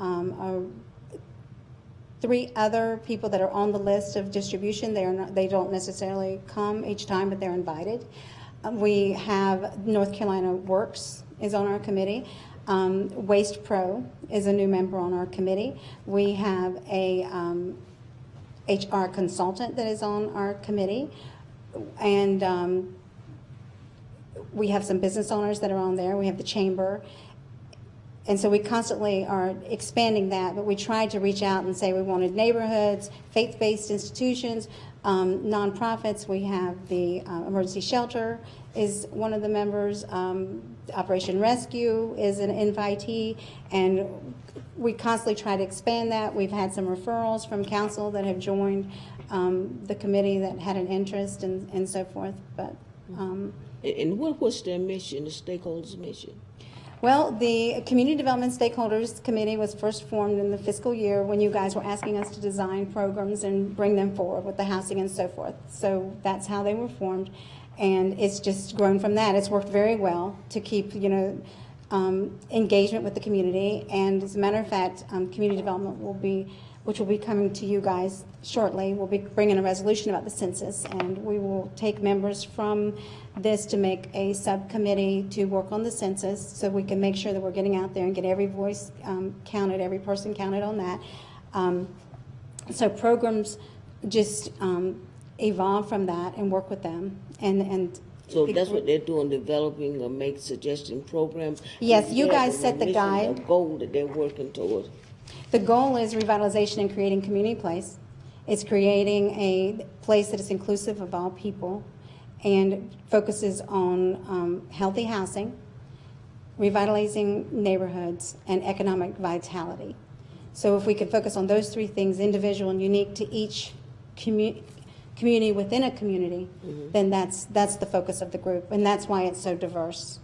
S5: 3 other people that are on the list of distribution. They don't necessarily come each time, but they're invited. We have North Carolina Works is on our committee. Waste Pro is a new member on our committee. We have a HR consultant that is on our committee. And we have some business owners that are on there. We have the chamber. And so we constantly are expanding that, but we tried to reach out and say we wanted neighborhoods, faith-based institutions, nonprofits. We have the emergency shelter is one of the members. Operation Rescue is an invitee, and we constantly try to expand that. We've had some referrals from council that have joined the committee that had an interest and so forth. But
S2: And what's their mission, the stakeholders' mission?
S5: well, the Community Development Stakeholders Committee was first formed in the fiscal year when you guys were asking us to design programs and bring them forward with the housing and so forth. So that's how they were formed, and it's just grown from that. It's worked very well to keep, engagement with the community. And as a matter of fact, community development which will be coming to you guys shortly. We'll be bringing a resolution about the census, and we will take members from this to make a subcommittee to work on the census so we can make sure that we're getting out there and get every voice counted, every person counted on that. So programs just evolve from that and work with them. And
S2: So that's what they're doing, developing or make suggestion programs?
S5: Yes, you
S2: Is
S5: guys
S2: there
S5: set the
S2: a mission,
S5: guide.
S2: A goal that they're working toward?
S5: the goal is revitalization and creating community place. It's creating a place that is inclusive of all people and focuses on healthy housing, revitalizing neighborhoods, and economic vitality. So if we could focus on those three things, individual and unique to each community within a community, then that's the focus of the group, and that's why it's so diverse,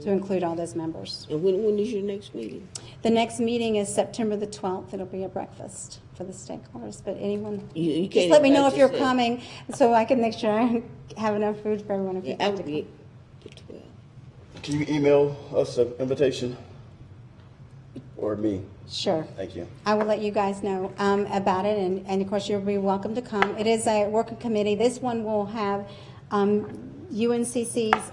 S5: to include all those members.
S2: And when is your next meeting?
S5: The next meeting is September the 12th. It'll be a breakfast for the stakeholders, but anyone,
S2: You
S5: just
S2: can't
S5: let me know
S2: invite
S5: if you're
S2: yourself.
S5: coming, so I can make sure I have enough food for everyone if
S2: Yeah,
S5: you'd
S2: I
S5: like to
S2: would be
S5: come.
S2: the 12th.
S7: Can you email us an invitation? Or me?
S5: Sure.
S7: Thank you.
S5: I will let you guys know about it, and of course, you'll be welcome to come. It is a working committee. This one will have UNCC's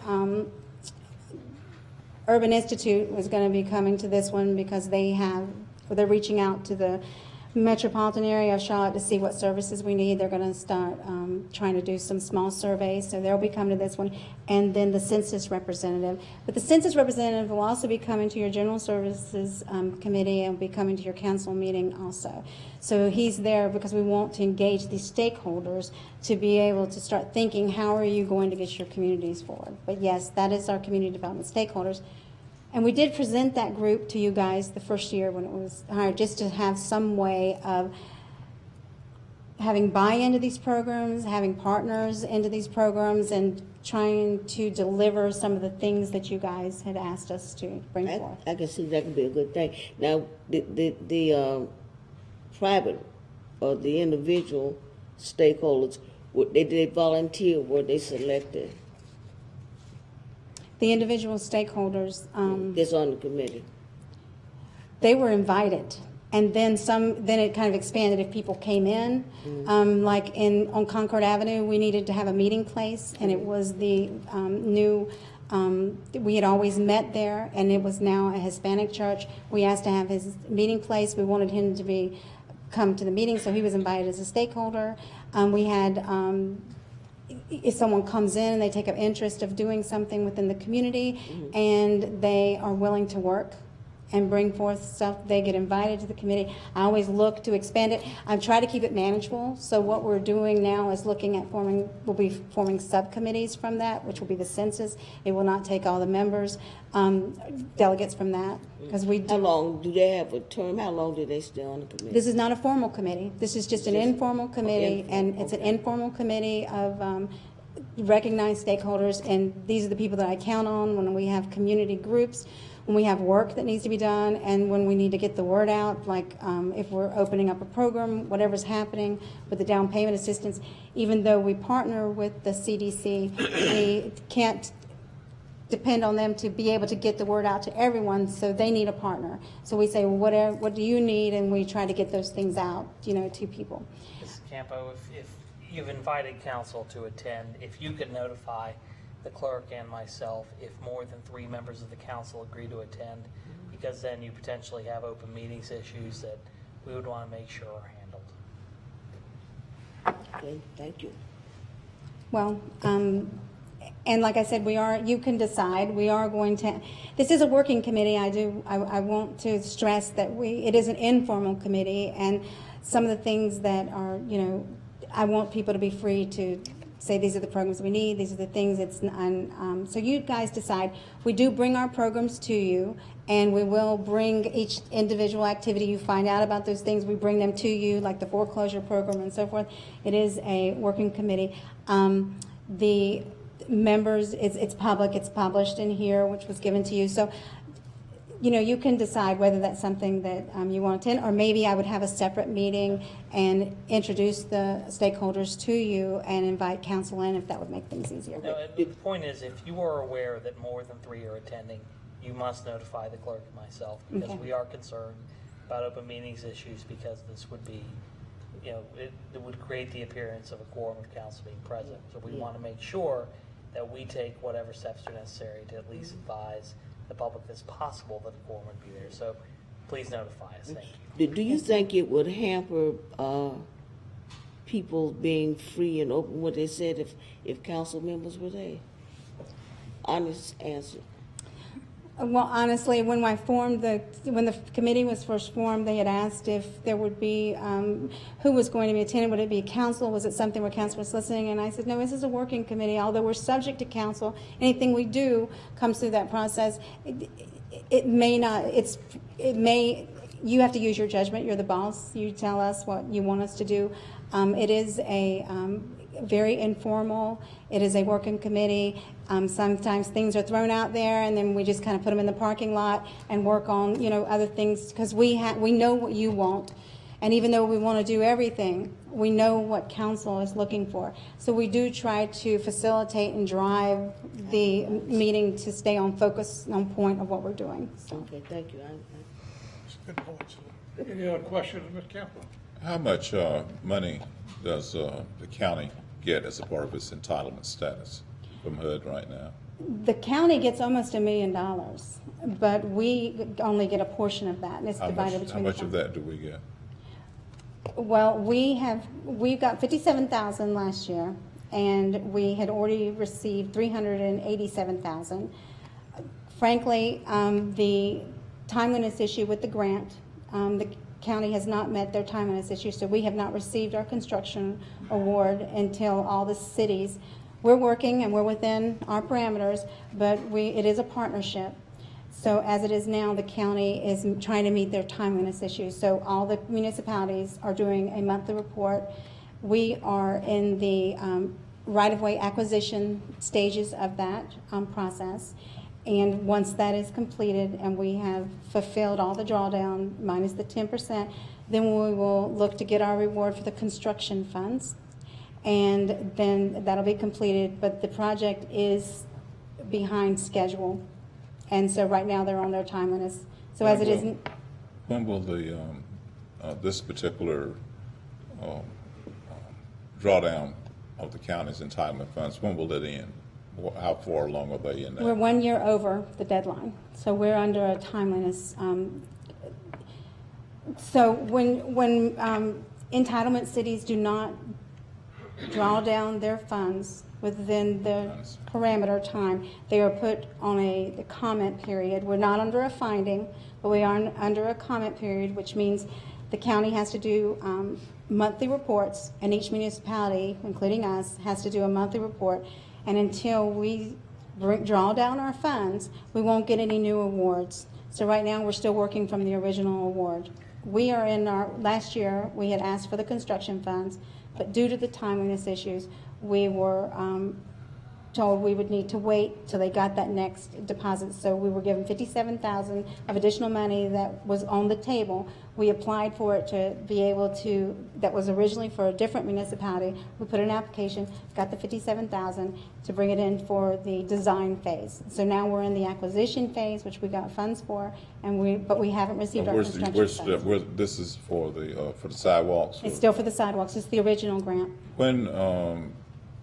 S5: Urban Institute is going to be coming to this one because they're reaching out to the metropolitan area of Charlotte to see what services we need. They're going to start trying to do some small surveys, so they'll be coming to this one. And then the census representative. But the census representative will also be coming to your general services committee and will be coming to your council meeting also. So he's there because we want to engage these stakeholders to be able to start thinking, how are you going to get your communities forward? But yes, that is our community development stakeholders. And we did present that group to you guys the first year when it was hired, just to have some way of having buy-in to these programs, having partners into these programs, and trying to deliver some of the things that you guys had asked us to bring forth.
S2: I can see that could be a good thing. Now, the private or the individual stakeholders, did they volunteer? Were they selected?
S5: The individual stakeholders,
S2: That's on the committee.
S5: they were invited. And then then it kind of expanded if people came in. Like on Concord Avenue, we needed to have a meeting place, and it was the new, we had always met there, and it was now a Hispanic church. We asked to have his meeting place. We wanted him to come to the meeting, so he was invited as a stakeholder. We had, if someone comes in and they take an interest of doing something within the community, and they are willing to work and bring forth stuff, they get invited to the committee. I always look to expand it. I try to keep it manageable. So what we're doing now is looking at we'll be forming subcommittees from that, which will be the census. It will not take all the members, delegates from that, because we
S2: How
S5: do.
S2: long do they have a term? How long do they stay on the committee?
S5: This is not a formal committee. This is just an informal committee, and it's an informal committee of recognized stakeholders, and these are the people that I count on when we have community groups, when we have work that needs to be done, and when we need to get the word out, like if we're opening up a program, whatever's happening with the down payment assistance. Even though we partner with the CDC, we can't depend on them to be able to get the word out to everyone, so they need a partner. So we say, well, what do you need? And we try to get those things out, to people.
S8: Mrs. Campo, if you've invited council to attend, if you could notify the clerk and myself if more than 3 members of the council agree to attend, because then you potentially have open meetings issues that we would want to make sure are handled.
S2: Okay, thank you.
S5: Well, and like I said, you can decide. We are going to, this is a working committee. I want to stress that it is an informal committee, and some of the things that are, I want people to be free to say these are the programs we need, these are the things so you guys decide. We do bring our programs to you, and we will bring each individual activity you find out about those things. We bring them to you, like the foreclosure program and so forth. It is a working committee. The members, it's public, it's published in here, which was given to you. So you can decide whether that's something that you want to attend, or maybe I would have a separate meeting and introduce the stakeholders to you and invite council in, if that would make things easier.
S8: No, the point is, if you are aware that more than 3 are attending, you must notify the clerk and myself, because
S5: Okay.
S8: we are concerned about open meetings issues, because this would be, it would create the appearance of a quorum of council being present. So we want to make sure that we take whatever steps are necessary to at least advise the public as possible that the quorum would be there. So please notify us. Thank you.
S2: Do you think it would hamper people being free and open, what they said, if council members were there? Honest answer.
S5: Well, honestly, when the committee was first formed, they had asked if there would be, who was going to be attending. Would it be council? Was it something where council was listening? And I said, no, this is a working committee. Although we're subject to council, anything we do comes through that process. It may not, you have to use your judgment. You're the boss. You tell us what you want us to do. It is a very informal. It is a working committee. Sometimes things are thrown out there, and then we just kind of put them in the parking lot and work on, other things, because we know what you want. And even though we want to do everything, we know what council is looking for. So we do try to facilitate and drive the meeting to stay on focus, on point of what we're doing. So.
S2: Okay, thank you.
S6: Good points.
S3: Any other questions, Ms. Campbell?
S9: How much money does the county get as a part of its entitlement status from HUD right now?
S5: The county gets almost $1 million, but we only get a portion of that, and it's divided between
S9: How much
S5: the
S9: of that do we get?
S5: Well, we've got 57,000 last year, and we had already received 387,000. Frankly, the timeliness issue with the grant, the county has not met their timeliness issue, so we have not received our construction award until all the cities. We're working and we're within our parameters, but it is a partnership. So as it is now, the county is trying to meet their timeliness issues. So all the municipalities are doing a monthly report. We are in the right-of-way acquisition stages of that process. And once that is completed and we have fulfilled all the drawdown minus the 10%, then we will look to get our reward for the construction funds. And then that'll be completed, but the project is behind schedule. And so right now they're on their timeliness. So as it is,
S9: When will this particular drawdown of the county's entitlement funds, when will it end? How far along are they in that?
S5: we're 1 year over the deadline, so we're under a timeliness. So when entitlement cities do not draw down their funds within the parameter time, they are put on the comment period. We're not under a finding, but we are under a comment period, which means the county has to do monthly reports, and each municipality, including us, has to do a monthly report. And until we draw down our funds, we won't get any new awards. So right now, we're still working from the original award. We are in last year, we had asked for the construction funds, but due to the timeliness issues, we were told we would need to wait till they got that next deposit. So we were given 57,000 of additional money that was on the table. We applied for it to be able to, that was originally for a different municipality. We put an application, got the 57,000 to bring it in for the design phase. So now we're in the acquisition phase, which we got funds for, but we haven't received our construction funds.
S9: This is for the sidewalks?
S5: It's still for the sidewalks. It's the original grant.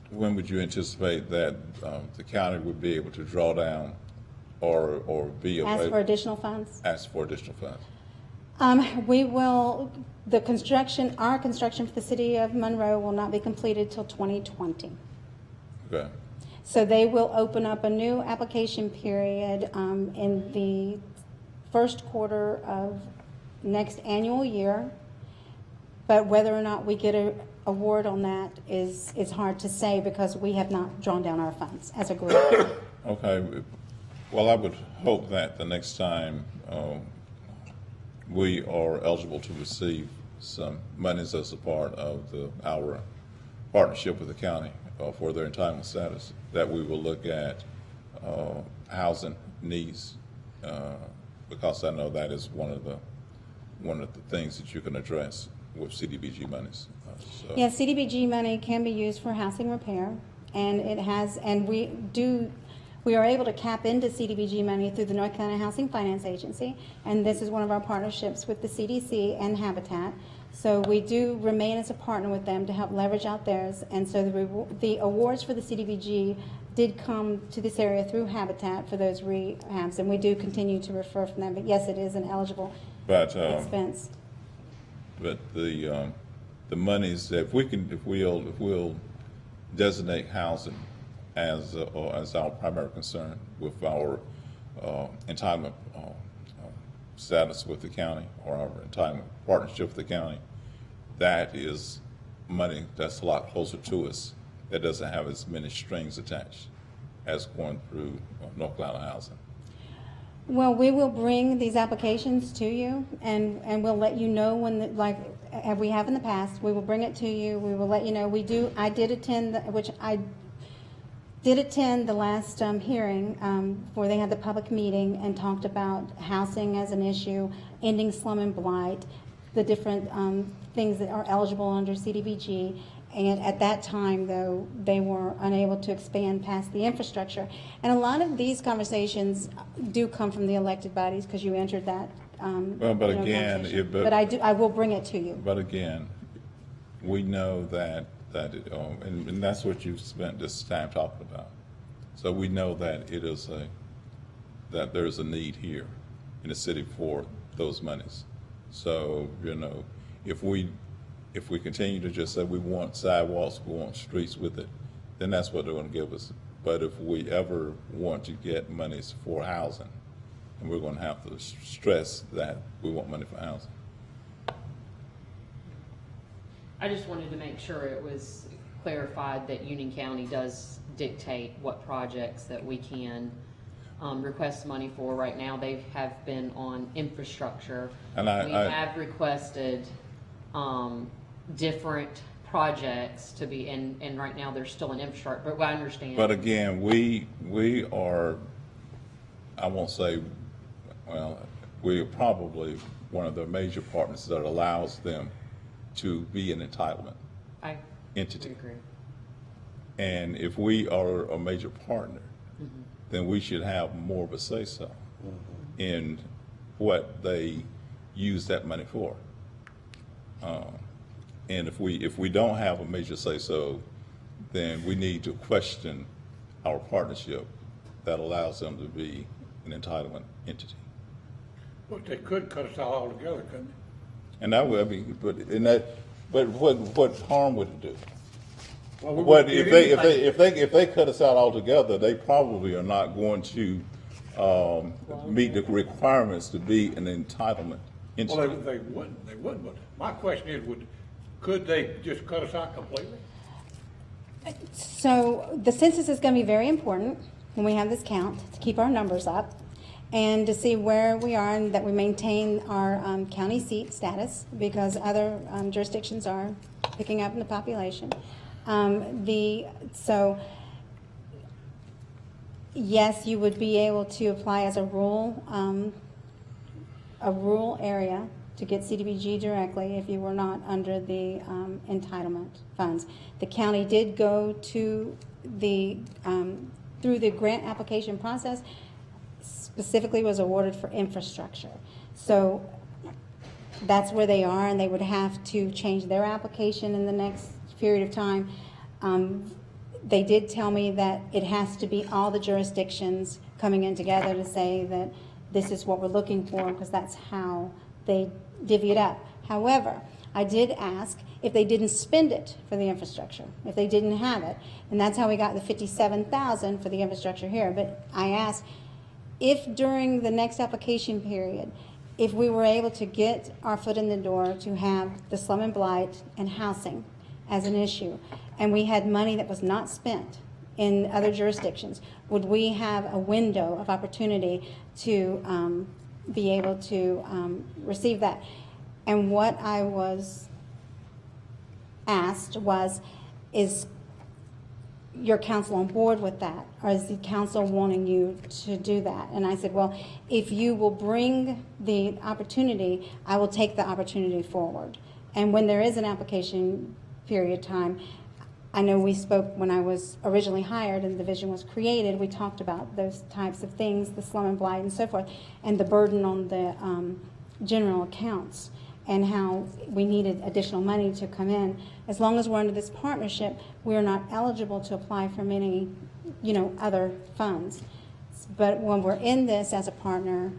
S9: When would you anticipate that the county would be able to draw down or be able?
S5: Ask for additional funds.
S9: Ask for additional funds.
S5: We will, our construction for the city of Monroe will not be completed till 2020.
S9: Okay.
S5: So they will open up a new application period in the first quarter of next annual year. But whether or not we get an award on that is hard to say because we have not drawn down our funds as a group.
S9: Okay. Well, I would hope that the next time we are eligible to receive some monies as a part of our partnership with the county for their entitlement status, that we will look at housing needs because I know that is one of the things that you can address with CDBG monies.
S5: Yeah, CDBG money can be used for housing repair, and we are able to tap into CDBG money through the North Carolina Housing Finance Agency, and this is one of our partnerships with the CDC and Habitat. So we do remain as a partner with them to help leverage out theirs, and so the awards for the CDBG did come to this area through Habitat for those rehabs, and we do continue to refer from them. But yes, it is an eligible expense.
S9: But the monies, if we'll designate housing as our primary concern with our entitlement status with the county or our entitlement partnership with the county, that is money that's a lot closer to us that doesn't have as many strings attached as going through North Carolina Housing.
S5: Well, we will bring these applications to you, and we'll let you know when, like we have in the past, we will bring it to you. We will let you know. I did attend the last hearing where they had the public meeting and talked about housing as an issue, ending slum and blight, the different things that are eligible under CDBG. And at that time, though, they were unable to expand past the infrastructure. And a lot of these conversations do come from the elected bodies because you entered that.
S9: But again,
S5: I will bring it to you.
S9: But again, we know that and that's what you've spent this time talking about. So we know that that there's a need here in the city for those monies. So if we if we continue to just say we want sidewalks, we want streets with it, then that's what they're gonna give us. But if we ever want to get monies for housing, and we're gonna have to stress that we want money for housing.
S10: I just wanted to make sure it was clarified that Union County does dictate what projects that we can request money for. Right now, they have been on infrastructure.
S9: And
S10: We have requested different projects to be, and right now, they're still in infrastructure, but I understand.
S9: But again, we are, I won't say, well, we are probably one of the major partners that allows them to be an entitlement
S10: I
S9: entity.
S10: agree.
S9: And if we are a major partner, then we should have more of a say-so in what they use that money for. And if we don't have a major say-so, then we need to question our partnership that allows them to be an entitlement entity.
S3: But they could cut us out altogether, couldn't they?
S9: And that would be, but what harm would it do?
S3: Well, we
S9: What
S3: wouldn't
S9: if
S3: get
S9: if they cut us out altogether? They probably are not going to meet the requirements to be an entitlement entity.
S3: Well, they wouldn't, but my question is, could they just cut us out completely?
S5: So the census is going to be very important when we have this count, to keep our numbers up and to see where we are and that we maintain our county seat status, because other jurisdictions are picking up in the population. So yes, you would be able to apply as a rural area to get CDBG directly if you were not under the entitlement funds. The county did go to the through the grant application process, specifically was awarded for infrastructure. So that's where they are, and they would have to change their application in the next period of time. They did tell me that it has to be all the jurisdictions coming in together to say that this is what we're looking for, because that's how they divvy it up. However, I did ask if they didn't spend it for the infrastructure, if they didn't have it, and that's how we got the $57,000 for the infrastructure here. But I asked if during the next application period, if we were able to get our foot in the door to have the slum and blight and housing as an issue, and we had money that was not spent in other jurisdictions, would we have a window of opportunity to be able to receive that? And what I was asked was, is your council on board with that? Or is the council wanting you to do that? And I said, well, if you will bring the opportunity, I will take the opportunity forward. And when there is an application period time, I know we spoke when I was originally hired and the division was created, we talked about those types of things, the slum and blight and so forth, and the burden on the general accounts, and how we needed additional money to come in. As long as we're under this partnership, we're not eligible to apply for many, other funds. But when we're in this as a partner,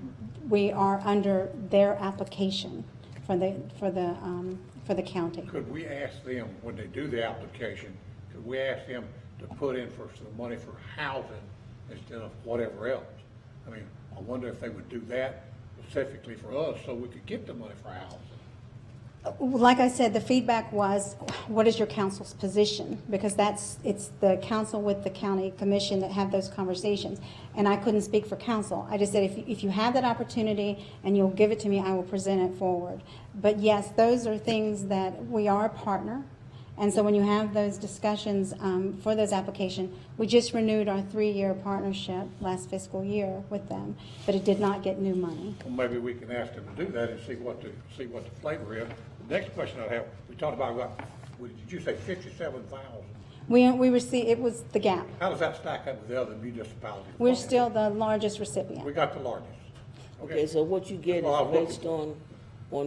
S5: we are under their application for the county.
S3: Could we ask them, when they do the application, could we ask them to put in for some money for housing instead of whatever else? I mean, I wonder if they would do that specifically for us so we could get the money for housing.
S5: Like I said, the feedback was, what is your council's position? Because it's the council with the county commission that have those conversations. And I couldn't speak for council. I just said, if you have that opportunity and you'll give it to me, I will present it forward. But yes, those are things that we are a partner. And so when you have those discussions for those applications, we just renewed our 3-year partnership last fiscal year with them, but it did not get new money.
S3: Well, maybe we can ask them to do that and see what the flavor is. The next question I have, we talked about, did you say 57,000?
S5: We received, it was the gap.
S3: How does that stack up with the other municipalities?
S5: We're still the largest recipient.
S3: We got the largest.
S2: Okay, so what you get
S3: Well, I'm
S2: is based on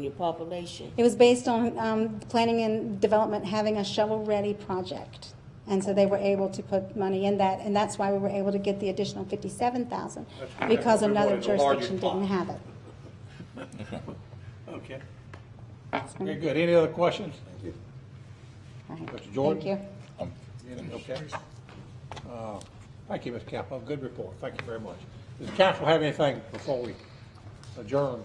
S2: your population.
S5: It was based on planning and development having a shovel-ready project. And so they were able to put money in that, and that's why we were able to get the additional $57,000, because
S3: we
S5: another
S3: wanted the largest
S5: jurisdiction didn't
S3: pot.
S5: have it.
S3: Okay. Very good. Any other questions?
S5: All right.
S3: Mr. Jordan?
S5: Thank you.
S3: Okay. Thank you, Ms. Campbell. Good report. Thank you very much. Does the council have anything before we adjourn?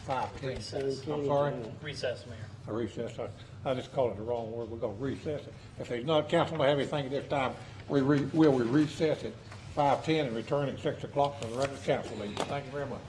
S3: 5:10. I'm sorry?
S8: Recess, Mayor.
S3: A recess. I just called it the wrong word. We're gonna recess it. If there's not, council don't have anything at this time, we recess at 5:10 and return at 6 o'clock for the regular council meeting. Thank you very much.